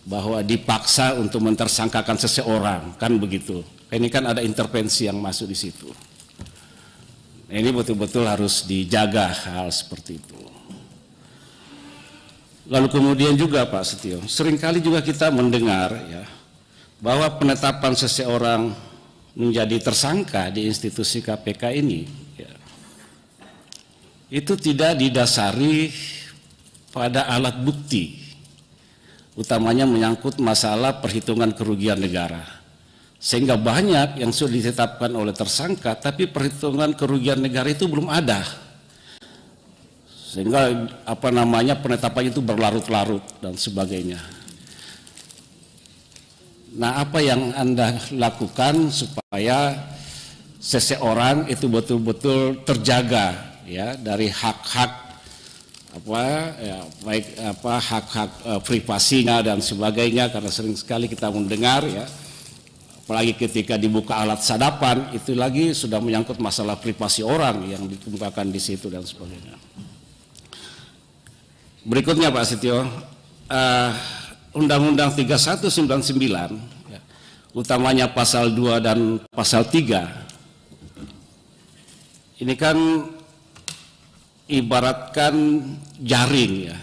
Speaker 10: bahwa dipaksa untuk mentersangkakan seseorang, kan begitu. Ini kan ada intervensi yang masuk di situ. Ini betul-betul harus dijaga hal seperti itu. Lalu kemudian juga Pak Setio, seringkali juga kita mendengar ya bahwa penetapan seseorang menjadi tersangka di institusi KPK ini ya, itu tidak didasari pada alat bukti, utamanya menyangkut masalah perhitungan kerugian negara. Sehingga banyak yang sudah ditetapkan oleh tersangka, tapi perhitungan kerugian negara itu belum ada. Sehingga penetapan itu berlarut-larut dan sebagainya. Nah, apa yang Anda lakukan supaya seseorang itu betul-betul terjaga ya dari hak-hak hak-hak privasinya dan sebagainya, karena sering sekali kita mendengar ya, apalagi ketika dibuka alat sadapan itu lagi sudah menyangkut masalah privasi orang yang dikemukakan di situ dan sebagainya. Berikutnya Pak Setio, Undang-Undang 3199 ya, utamanya pasal 2 dan pasal 3 ini kan ibaratkan jaring ya.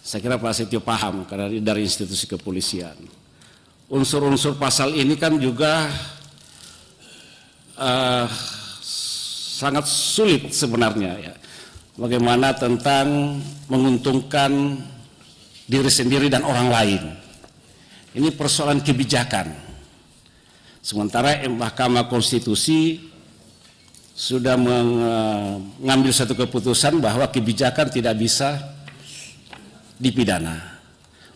Speaker 10: Saya kira Pak Setio paham karena dari institusi kepolisian. Unsur-unsur pasal ini kan juga sangat sulit sebenarnya ya. Bagaimana tentang menguntungkan diri sendiri dan orang lain. Ini persoalan kebijakan. Sementara Mahkamah Konstitusi sudah mengambil satu keputusan bahwa kebijakan tidak bisa dipidana.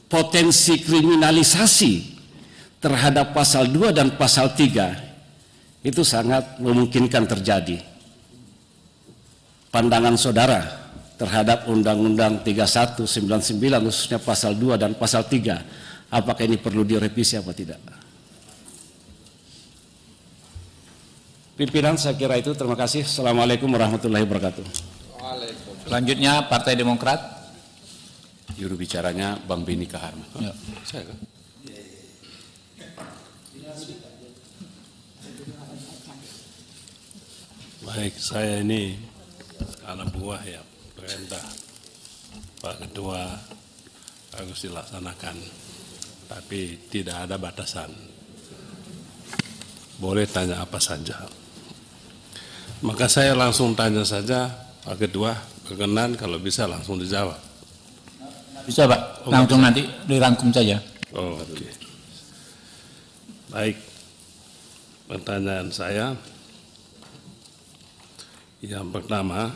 Speaker 10: Potensi kriminalisasi terhadap pasal 2 dan pasal 3 itu sangat memungkinkan terjadi. Pandangan saudara terhadap Undang-Undang 3199 khususnya pasal 2 dan pasal 3, apakah ini perlu direvisi apa tidak? Pimpinan, saya kira itu. Terima kasih. Assalamualaikum warahmatullahi wabarakatuh.
Speaker 1: Selanjutnya Partai Demokrat.
Speaker 6: Juru bicaranya Bang Beni Kaharman.
Speaker 1: Ya.
Speaker 6: Saya kan?
Speaker 11: Baik, saya ini anak buah ya, perintah Pak Ketua harus dilaksanakan, tapi tidak ada batasan. Boleh tanya apa saja. Maka saya langsung tanya saja, Pak Ketua, berkenan kalau bisa langsung dijawab.
Speaker 1: Bisa Pak, langsung nanti dirangkum saja.
Speaker 11: Oh, oke. Baik, pertanyaan saya yang pertama,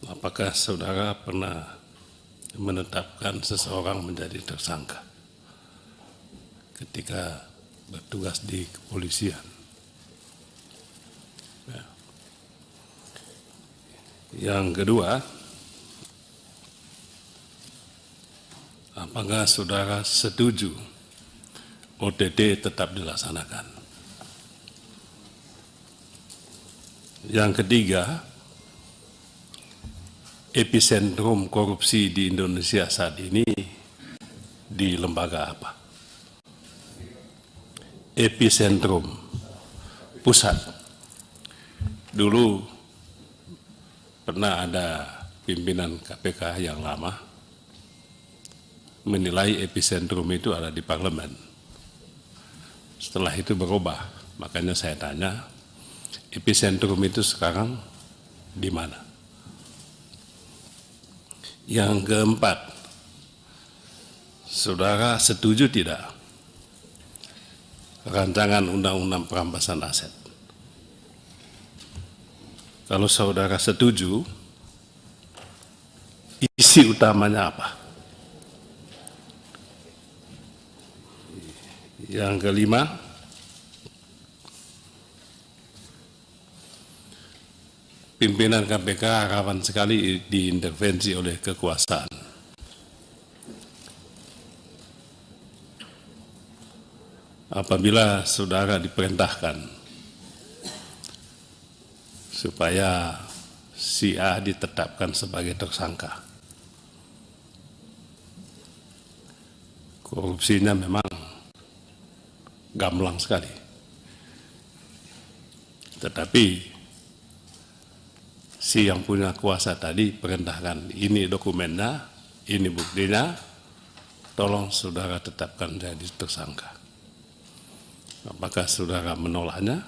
Speaker 11: apakah saudara pernah menetapkan seseorang menjadi tersangka ketika bertugas di kepolisian? Ya. Yang kedua, apakah saudara setuju OTT tetap dilaksanakan? Yang ketiga, epicentrum korupsi di Indonesia saat ini di lembaga apa? Epicentrum, pusat. Dulu pernah ada pimpinan KPK yang lama menilai epicentrum itu ada di parlemen. Setelah itu berubah, makanya saya tanya, epicentrum itu sekarang di mana? Yang keempat, saudara setuju tidak rancangan undang-undang perampasan aset? Kalau saudara setuju, isi utamanya apa? Yang kelima, pimpinan KPK rawan sekali diintervensi oleh kekuasaan. Apabila saudara diperintahkan supaya si A ditetapkan sebagai tersangka, korupsinya memang gamblang sekali. Tetapi si yang punya kuasa tadi perintahkan, ini dokumennya, ini buktinya, tolong saudara tetapkan jadi tersangka. Apakah saudara menolaknya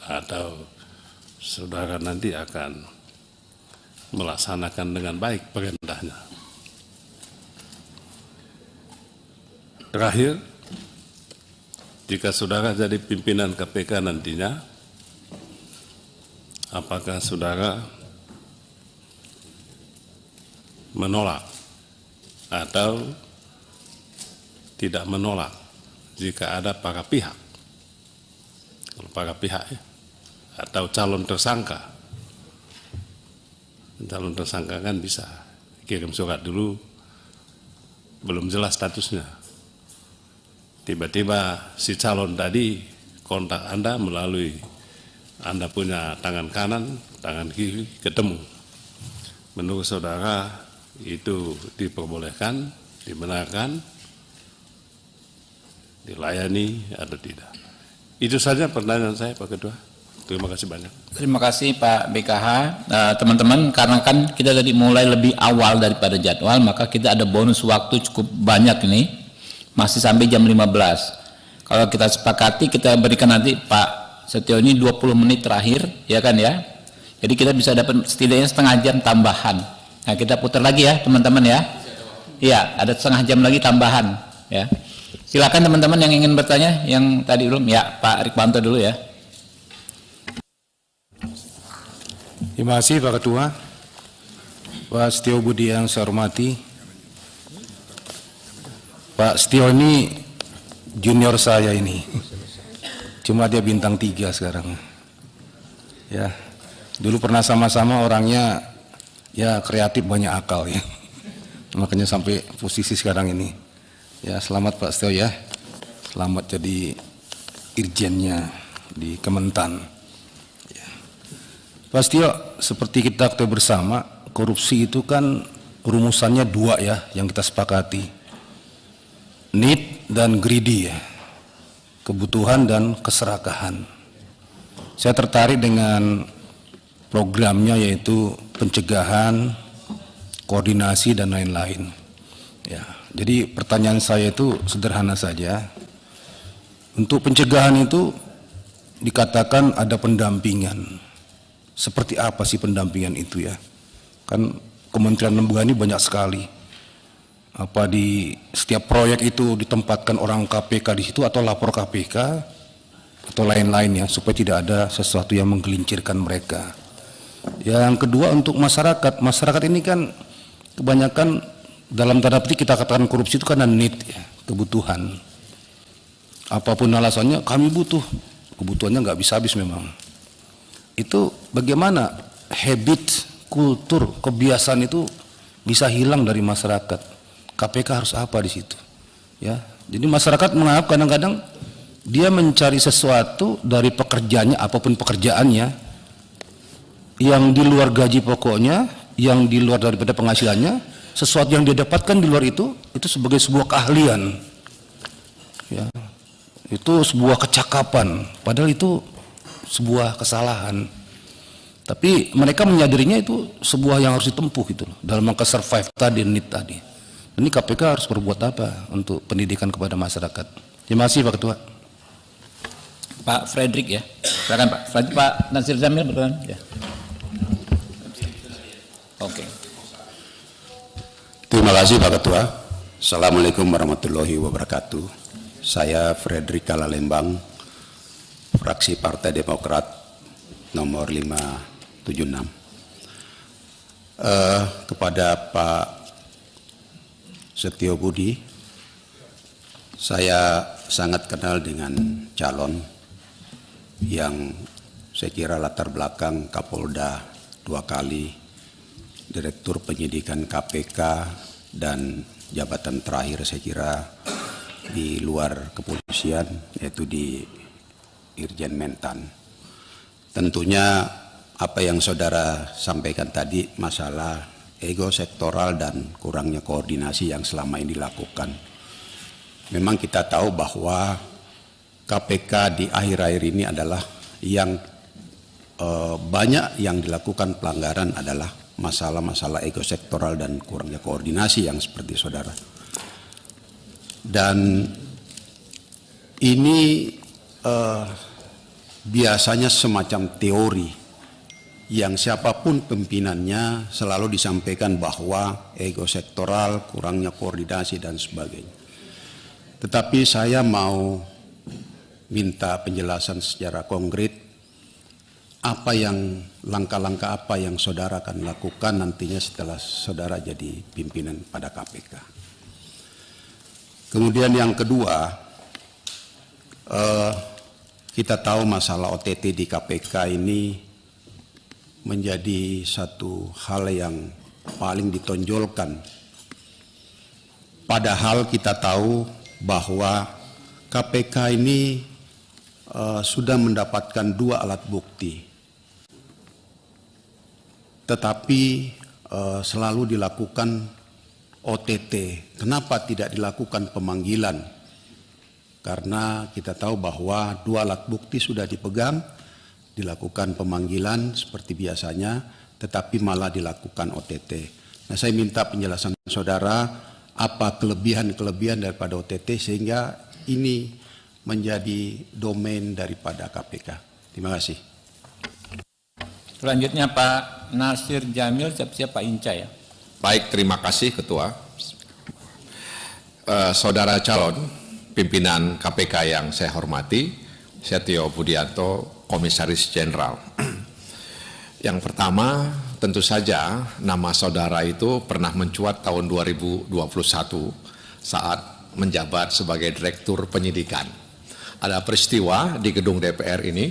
Speaker 11: atau saudara nanti akan melaksanakan dengan baik perintahnya? Terakhir, jika saudara jadi pimpinan KPK nantinya, apakah saudara menolak atau tidak menolak jika ada para pihak, kalau para pihak ya, atau calon tersangka kan bisa kirim surat dulu, belum jelas statusnya, tiba-tiba si calon tadi kontak Anda melalui Anda punya tangan kanan, tangan kiri, ketemu. Menurut saudara itu diperbolehkan, dibenarkan, dilayani atau tidak? Itu saja pertanyaan saya, Pak Ketua. Terima kasih banyak.
Speaker 1: Terima kasih Pak BKH. Teman-teman, karena kan kita tadi mulai lebih awal daripada jadwal, maka kita ada bonus waktu cukup banyak ini, masih sampai jam 15. Kalau kita sepakati, kita berikan nanti Pak Setio ini 20 menit terakhir, ya kan ya. Jadi kita bisa dapat setidaknya setengah jam tambahan. Nah, kita putar lagi ya teman-teman ya. Iya, ada setengah jam lagi tambahan ya. Silakan teman-teman yang ingin bertanya, yang tadi belum ya, Pak Rikmanto dulu ya.
Speaker 12: Terima kasih Pak Ketua. Pak Setio Budi yang saya hormati. Pak Setio ini junior saya ini. Cuma dia bintang 3 sekarang. Ya, dulu pernah sama-sama, orangnya ya kreatif, banyak akal ya. Makanya sampai posisi sekarang ini. Ya, selamat Pak Setio ya. Selamat jadi irjennya di Kementan. Ya. Pak Setio, seperti kita ketahui bersama, korupsi itu kan rumusannya 2 ya yang kita sepakati. Need dan greedy ya. Kebutuhan dan keserakahan. Saya tertarik dengan programnya, yaitu pencegahan, koordinasi dan lain-lain. Ya, jadi pertanyaan saya itu sederhana saja. Untuk pencegahan itu dikatakan ada pendampingan. Seperti apa sih pendampingan itu ya? Kan Kementerian Lembaga ini banyak sekali. Apa di setiap proyek itu ditempatkan orang KPK di situ atau lapor KPK atau lain-lain ya, supaya tidak ada sesuatu yang menggelincirkan mereka. Yang kedua, untuk masyarakat. Masyarakat ini kan kebanyakan dalam tanda petik kita katakan korupsi itu karena need ya, kebutuhan. Apapun alasannya, kami butuh. Kebutuhannya nggak bisa habis memang. Itu bagaimana habit kultur, kebiasaan itu bisa hilang dari masyarakat. KPK harus apa di situ? Ya, jadi masyarakat menganggap kadang-kadang dia mencari sesuatu dari pekerjaannya, apapun pekerjaannya, yang di luar gaji pokoknya, yang di luar daripada penghasilannya, sesuatu yang dia dapatkan di luar itu sebagai sebuah keahlian. Ya, itu sebuah kecakapan, padahal itu sebuah kesalahan. Tapi mereka menyadarinya itu sebuah yang harus ditempuh gitu loh, dalam rangka survive tadi, need tadi. Ini KPK harus berbuat apa untuk pendidikan kepada masyarakat? Terima kasih Pak Ketua.
Speaker 1: Pak Fredrik ya, silakan Pak. Pak Nasir Jamil berkenan. Ya. Oke.
Speaker 13: Terima kasih Pak Ketua. Assalamualaikum warahmatullahi wabarakatuh. Saya Fredrik Kalalembang, fraksi Partai Demokrat nomor 576. Kepada Pak Setio Budi, saya sangat kenal dengan calon yang saya kira latar belakang Kapolda 2 kali, Direktur Penyidikan KPK, dan jabatan terakhir saya kira di luar kepolisian, yaitu di Irjen Mentan. Tentunya apa yang saudara sampaikan tadi, masalah ego sektoral dan kurangnya koordinasi yang selama ini dilakukan. Memang kita tahu bahwa KPK di akhir-akhir ini adalah yang banyak yang dilakukan pelanggaran adalah masalah-masalah ego sektoral dan kurangnya koordinasi yang seperti saudara. Dan ini biasanya semacam teori yang siapapun pimpinannya selalu disampaikan bahwa ego sektoral, kurangnya koordinasi dan sebagainya. Tetapi saya mau minta penjelasan secara konkret apa yang langkah-langkah apa yang saudara akan lakukan nantinya setelah saudara jadi pimpinan pada KPK. Kemudian yang kedua, kita tahu masalah OTT di KPK ini menjadi satu hal yang paling ditonjolkan. Padahal kita tahu bahwa KPK ini sudah mendapatkan 2 alat bukti, tetapi selalu dilakukan OTT. Kenapa tidak dilakukan pemanggilan? Karena kita tahu bahwa 2 alat bukti sudah dipegang, dilakukan pemanggilan seperti biasanya, tetapi malah dilakukan OTT. Nah, saya minta penjelasan saudara, apa kelebihan-kelebihan daripada OTT sehingga ini menjadi domain daripada KPK. Terima kasih.
Speaker 1: Selanjutnya Pak Nasir Jamil, siap-siap Pak Inca ya.
Speaker 14: Baik, terima kasih Ketua. Saudara calon pimpinan KPK yang saya hormati, Setio Budianto, Komisaris Jenderal. Yang pertama, tentu saja nama saudara itu pernah mencuat tahun 2021 saat menjabat sebagai Direktur Penyidikan. Ada peristiwa di gedung DPR ini,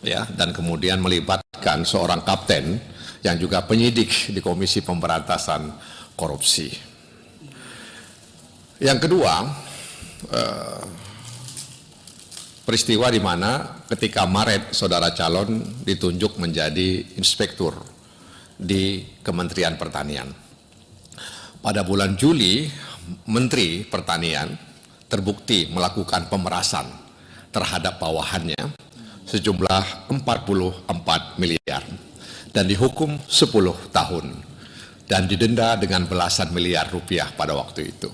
Speaker 14: ya, dan kemudian melibatkan seorang kapten yang juga penyidik di Komisi Pemberantasan Korupsi. Yang kedua, peristiwa di mana ketika Maret saudara calon ditunjuk menjadi inspektur di Kementerian Pertanian. Pada bulan Juli, Menteri Pertanian terbukti melakukan pemerasan terhadap bawahannya sejumlah 44 miliar dan dihukum 10 tahun dan didenda dengan belasan miliar rupiah pada waktu itu.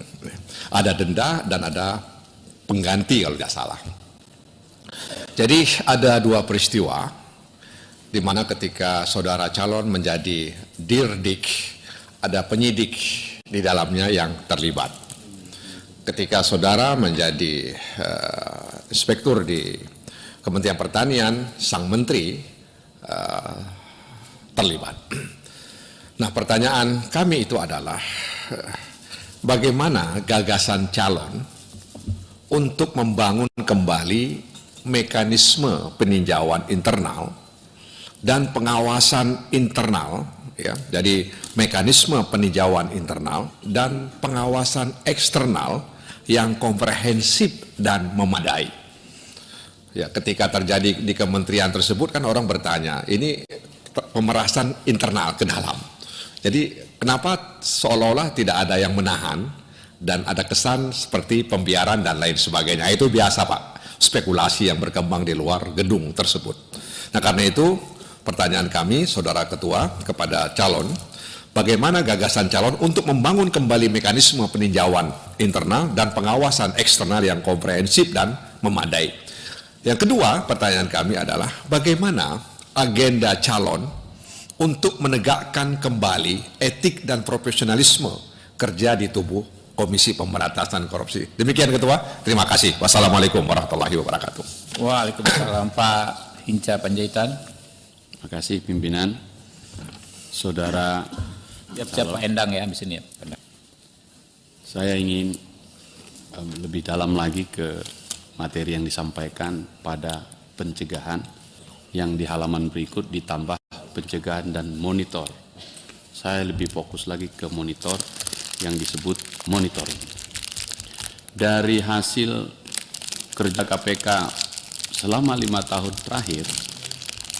Speaker 14: Ada denda dan ada pengganti kalau tidak salah. Jadi ada 2 peristiwa di mana ketika saudara calon menjadi Dirdik, ada penyidik di dalamnya yang terlibat. Ketika saudara menjadi inspektur di Kementerian Pertanian, sang menteri terlibat. Nah, pertanyaan kami itu adalah bagaimana gagasan calon untuk membangun kembali mekanisme peninjauan internal dan pengawasan internal ya. Jadi mekanisme peninjauan internal dan pengawasan eksternal yang komprehensif dan memadai. Ya, ketika terjadi di kementerian tersebut kan orang bertanya, ini pemerasan internal ke dalam. Jadi kenapa seolah-olah tidak ada yang menahan dan ada kesan seperti pembiaran dan lain sebagainya. Itu biasa Pak, spekulasi yang berkembang di luar gedung tersebut. Nah karena itu pertanyaan kami Saudara Ketua kepada calon, bagaimana gagasan calon untuk membangun kembali mekanisme peninjauan internal dan pengawasan eksternal yang komprehensif dan memadai. Yang kedua pertanyaan kami adalah bagaimana agenda calon untuk menegakkan kembali etik dan profesionalisme kerja di tubuh Komisi Pemberantasan Korupsi. Demikian Ketua, terima kasih. Wassalamualaikum warahmatullahi wabarakatuh.
Speaker 1: Waalaikumsalam. Pak Hinca Panjaitan.
Speaker 6: Terima kasih pimpinan. Saudara
Speaker 1: Siap-siap Pak Endang ya, habis ini ya.
Speaker 6: Saya ingin lebih dalam lagi ke materi yang disampaikan pada pencegahan yang di halaman berikut ditambah pencegahan dan monitor. Saya lebih fokus lagi ke monitor yang disebut monitoring. Dari hasil kerja KPK selama 5 tahun terakhir,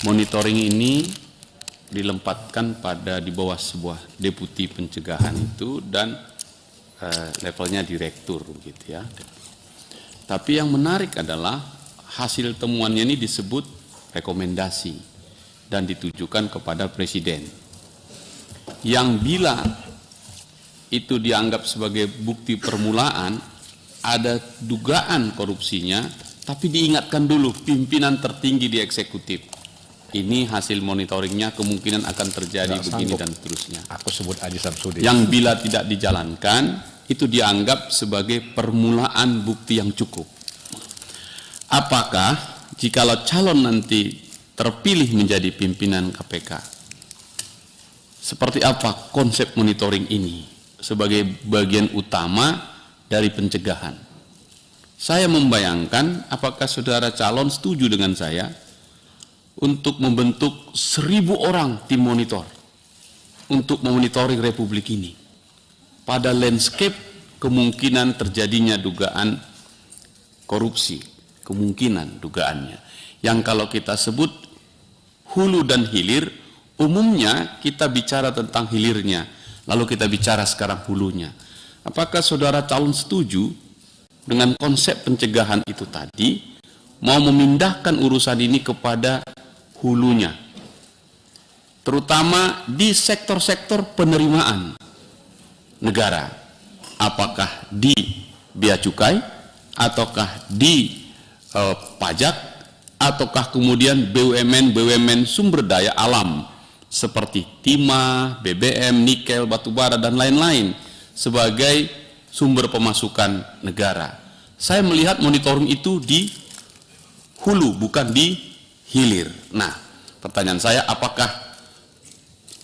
Speaker 6: monitoring ini dilempatkan pada di bawah sebuah deputi pencegahan itu dan levelnya direktur gitu ya. Tapi yang menarik adalah hasil temuannya ini disebut rekomendasi dan ditujukan kepada Presiden. Yang bila itu dianggap sebagai bukti permulaan, ada dugaan korupsinya, tapi diingatkan dulu pimpinan tertinggi di eksekutif. Ini hasil monitoringnya kemungkinan akan terjadi begini dan seterusnya.
Speaker 14: Aku sebut Haji Samsudin.
Speaker 6: Yang bila tidak dijalankan, itu dianggap sebagai permulaan bukti yang cukup. Apakah jikalau calon nanti terpilih menjadi pimpinan KPK, seperti apa konsep monitoring ini sebagai bagian utama dari pencegahan? Saya membayangkan apakah saudara calon setuju dengan saya untuk membentuk 1000 orang tim monitor untuk memonitoring Republik ini pada landscape kemungkinan terjadinya dugaan korupsi, kemungkinan dugaannya. Yang kalau kita sebut hulu dan hilir, umumnya kita bicara tentang hilirnya, lalu kita bicara sekarang hulunya. Apakah saudara calon setuju dengan konsep pencegahan itu tadi, mau memindahkan urusan ini kepada hulunya, terutama di sektor-sektor penerimaan negara, apakah di bea cukai, ataukah di pajak, ataukah kemudian BUMN sumber daya alam seperti timah, BBM, nikel, batubara dan lain-lain sebagai sumber pemasukan negara. Saya melihat monitoring itu di hulu bukan di hilir. Nah, pertanyaan saya, apakah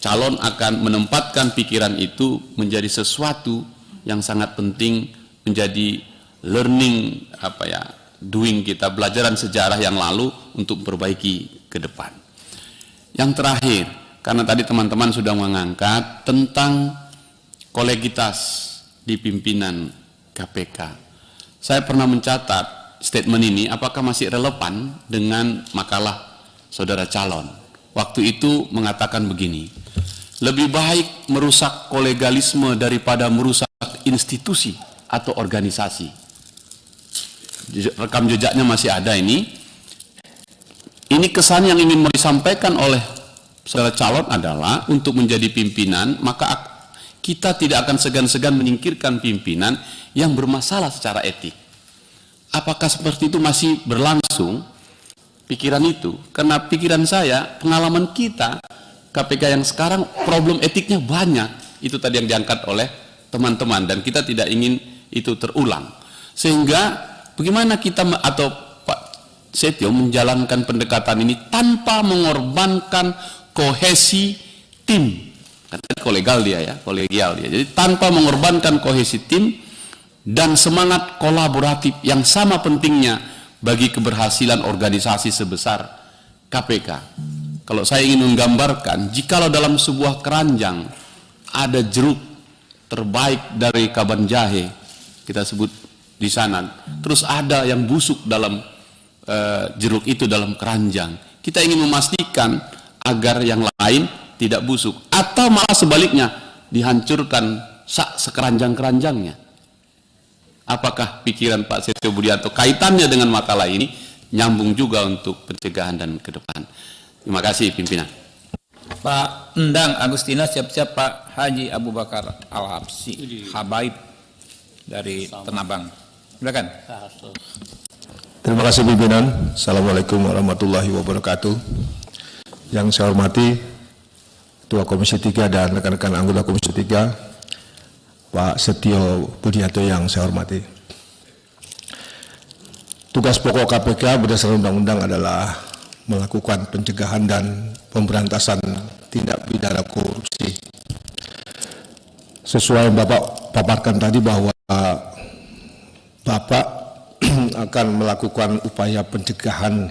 Speaker 6: calon akan menempatkan pikiran itu menjadi sesuatu yang sangat penting, menjadi learning doing kita, pelajaran sejarah yang lalu untuk memperbaiki ke depan. Yang terakhir, karena tadi teman-teman sudah mengangkat tentang kolegitas di pimpinan KPK. Saya pernah mencatat statement ini apakah masih relevan dengan makalah saudara calon. Waktu itu mengatakan begini, lebih baik merusak kolegalisme daripada merusak institusi atau organisasi. Rekam jejaknya masih ada ini. Ini kesan yang ingin disampaikan oleh saudara calon adalah untuk menjadi pimpinan, maka kita tidak akan segan-segan menyingkirkan pimpinan yang bermasalah secara etik. Apakah seperti itu masih berlangsung pikiran itu? Karena pikiran saya, pengalaman kita KPK yang sekarang problem etiknya banyak. Itu tadi yang diangkat oleh teman-teman dan kita tidak ingin itu terulang. Sehingga bagaimana kita atau Pak Setio menjalankan pendekatan ini tanpa mengorbankan kohesi tim. Karena kolegial dia. Jadi tanpa mengorbankan kohesi tim dan semangat kolaboratif yang sama pentingnya bagi keberhasilan organisasi sebesar KPK. Kalau saya ingin menggambarkan, jikalau dalam sebuah keranjang ada jeruk terbaik dari Kaban Jahe, kita sebut di sana, terus ada yang busuk dalam jeruk itu dalam keranjang, kita ingin memastikan agar yang lain tidak busuk, atau malah sebaliknya dihancurkan sekeranjang-keranjangnya. Apakah pikiran Pak Setio Budianto kaitannya dengan makalah ini nyambung juga untuk pencegahan dan ke depan? Terima kasih pimpinan.
Speaker 1: Pak Endang Agustina, siap-siap Pak Haji Abu Bakar Al-Habsi Habaib dari Tenabang. Silakan.
Speaker 15: Terima kasih pimpinan. Assalamualaikum warahmatullahi wabarakatuh. Yang saya hormati Ketua Komisi 3 dan rekan-rekan anggota Komisi 3, Pak Setio Budianto yang saya hormati. Tugas pokok KPK berdasarkan undang-undang adalah melakukan pencegahan dan pemberantasan tindak pidana korupsi. Sesuai yang Bapak paparkan tadi bahwa Bapak akan melakukan upaya pencegahan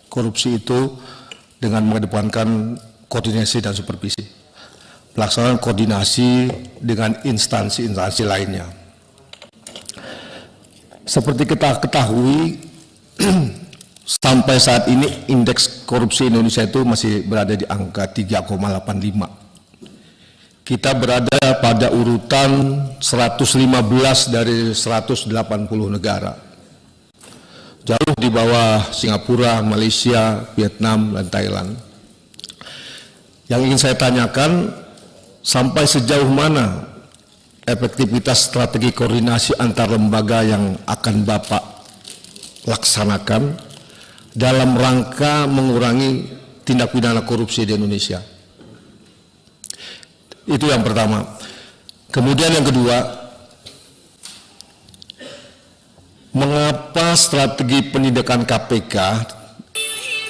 Speaker 15: korupsi itu dengan mengedepankan koordinasi dan supervisi. Pelaksanaan koordinasi dengan instansi-instansi lainnya. Seperti kita ketahui, sampai saat ini indeks korupsi Indonesia itu masih berada di angka 3,85. Kita berada pada urutan 115 dari 180 negara. Jauh di bawah Singapura, Malaysia, Vietnam, dan Thailand. Yang ingin saya tanyakan, sampai sejauh mana efektivitas strategi koordinasi antar lembaga yang akan Bapak laksanakan dalam rangka mengurangi tindak pidana korupsi di Indonesia? Itu yang pertama. Kemudian yang kedua, mengapa strategi penindakan KPK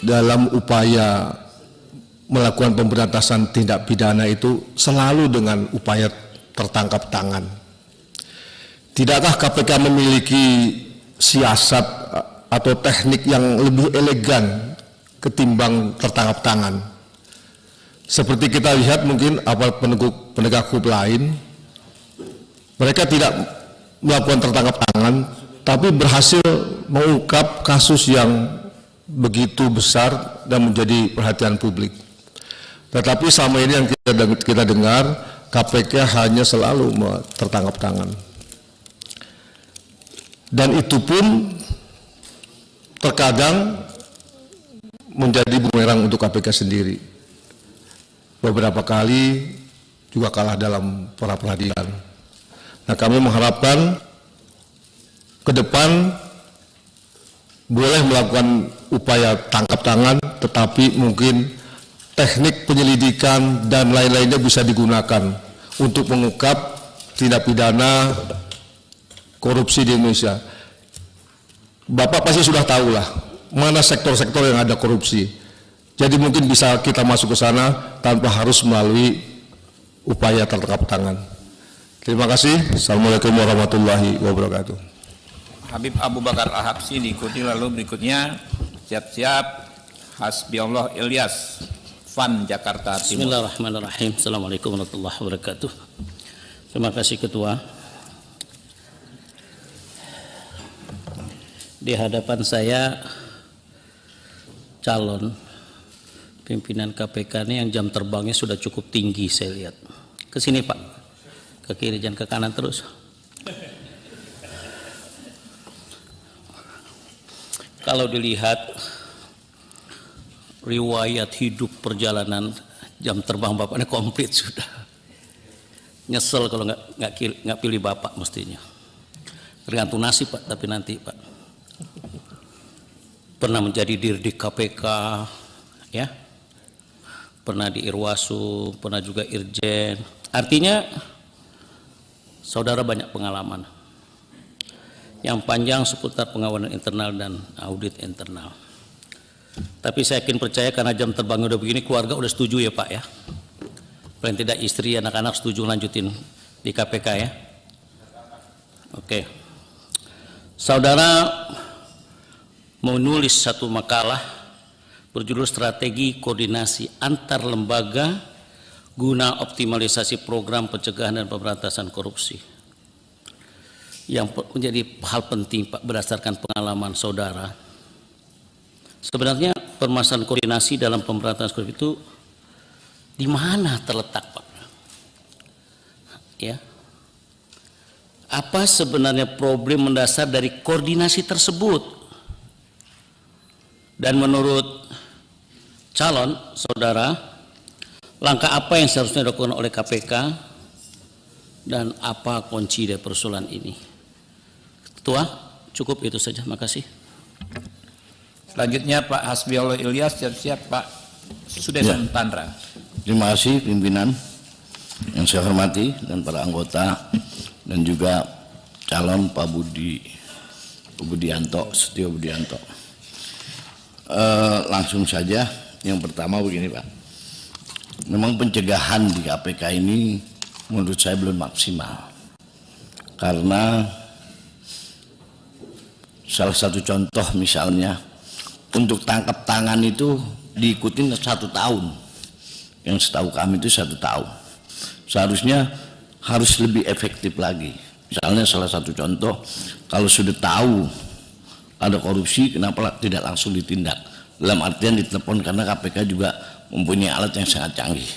Speaker 15: dalam upaya melakukan pemberantasan tindak pidana itu selalu dengan upaya tertangkap tangan? Tidakkah KPK memiliki siasat atau teknik yang lebih elegan ketimbang tertangkap tangan? Seperti kita lihat mungkin aparat penegak hukum lain, mereka tidak melakukan tertangkap tangan, tapi berhasil mengungkap kasus yang begitu besar dan menjadi perhatian publik. Tetapi selama ini yang kita dengar, KPK hanya selalu tertangkap tangan. Dan itu pun terkadang menjadi bumerang untuk KPK sendiri. Beberapa kali juga kalah dalam pra peradilan. Nah, kami mengharapkan ke depan boleh melakukan upaya tangkap tangan, tetapi mungkin teknik penyelidikan dan lain-lainnya bisa digunakan untuk mengungkap tindak pidana korupsi di Indonesia. Bapak pasti sudah tahu lah mana sektor-sektor yang ada korupsi. Jadi mungkin bisa kita masuk ke sana tanpa harus melalui upaya tertangkap tangan. Terima kasih. Assalamualaikum warahmatullahi wabarakatuh.
Speaker 1: Habib Abu Bakar Al-Habsi diikuti lalu berikutnya siap-siap Hasbi Allah Ilyas Fan Jakarta Timur.
Speaker 16: Bismillahirrahmanirrahim. Assalamualaikum warahmatullahi wabarakatuh. Terima kasih Ketua. Di hadapan saya calon pimpinan KPK ini yang jam terbangnya sudah cukup tinggi saya lihat. Ke sini Pak, ke kiri jangan ke kanan terus. Kalau dilihat riwayat hidup perjalanan jam terbang Bapak ini komplit sudah. Nyesel kalau nggak pilih Bapak mestinya. Tergantung nasib Pak, tapi nanti Pak. Pernah menjadi dirdik KPK, ya, pernah di Irwasu, pernah juga Irjen. Artinya saudara banyak pengalaman yang panjang seputar pengawalan internal dan audit internal. Tapi saya yakin percaya karena jam terbang udah begini, keluarga udah setuju ya Pak ya. Paling tidak istri, anak-anak setuju lanjutin di KPK ya. Oke. Saudara menulis satu makalah berjudul Strategi Koordinasi Antar Lembaga guna optimalisasi program pencegahan dan pemberantasan korupsi. Yang menjadi hal penting Pak berdasarkan pengalaman saudara, sebenarnya permasalahan koordinasi dalam pemberantasan korupsi itu di mana terletak Pak? Ya, apa sebenarnya problem mendasar dari koordinasi tersebut? Dan menurut calon saudara, langkah apa yang seharusnya dilakukan oleh KPK dan apa kunci dari persoalan ini? Ketua, cukup itu saja. Makasih.
Speaker 1: Selanjutnya Pak Hasbiollah Ilyas, siap-siap Pak Sudesan Tandra.
Speaker 17: Terima kasih pimpinan yang saya hormati dan para anggota dan juga calon Pak Budianto, Setio Budianto. Langsung saja, yang pertama begini Pak. Memang pencegahan di KPK ini menurut saya belum maksimal. Karena salah satu contoh misalnya untuk tangkap tangan itu diikutin 1 tahun. Yang setahu kami itu 1 tahun. Seharusnya harus lebih efektif lagi. Misalnya salah satu contoh, kalau sudah tahu ada korupsi, kenapa tidak langsung ditindak? Dalam artian ditelepon, karena KPK juga mempunyai alat yang sangat canggih.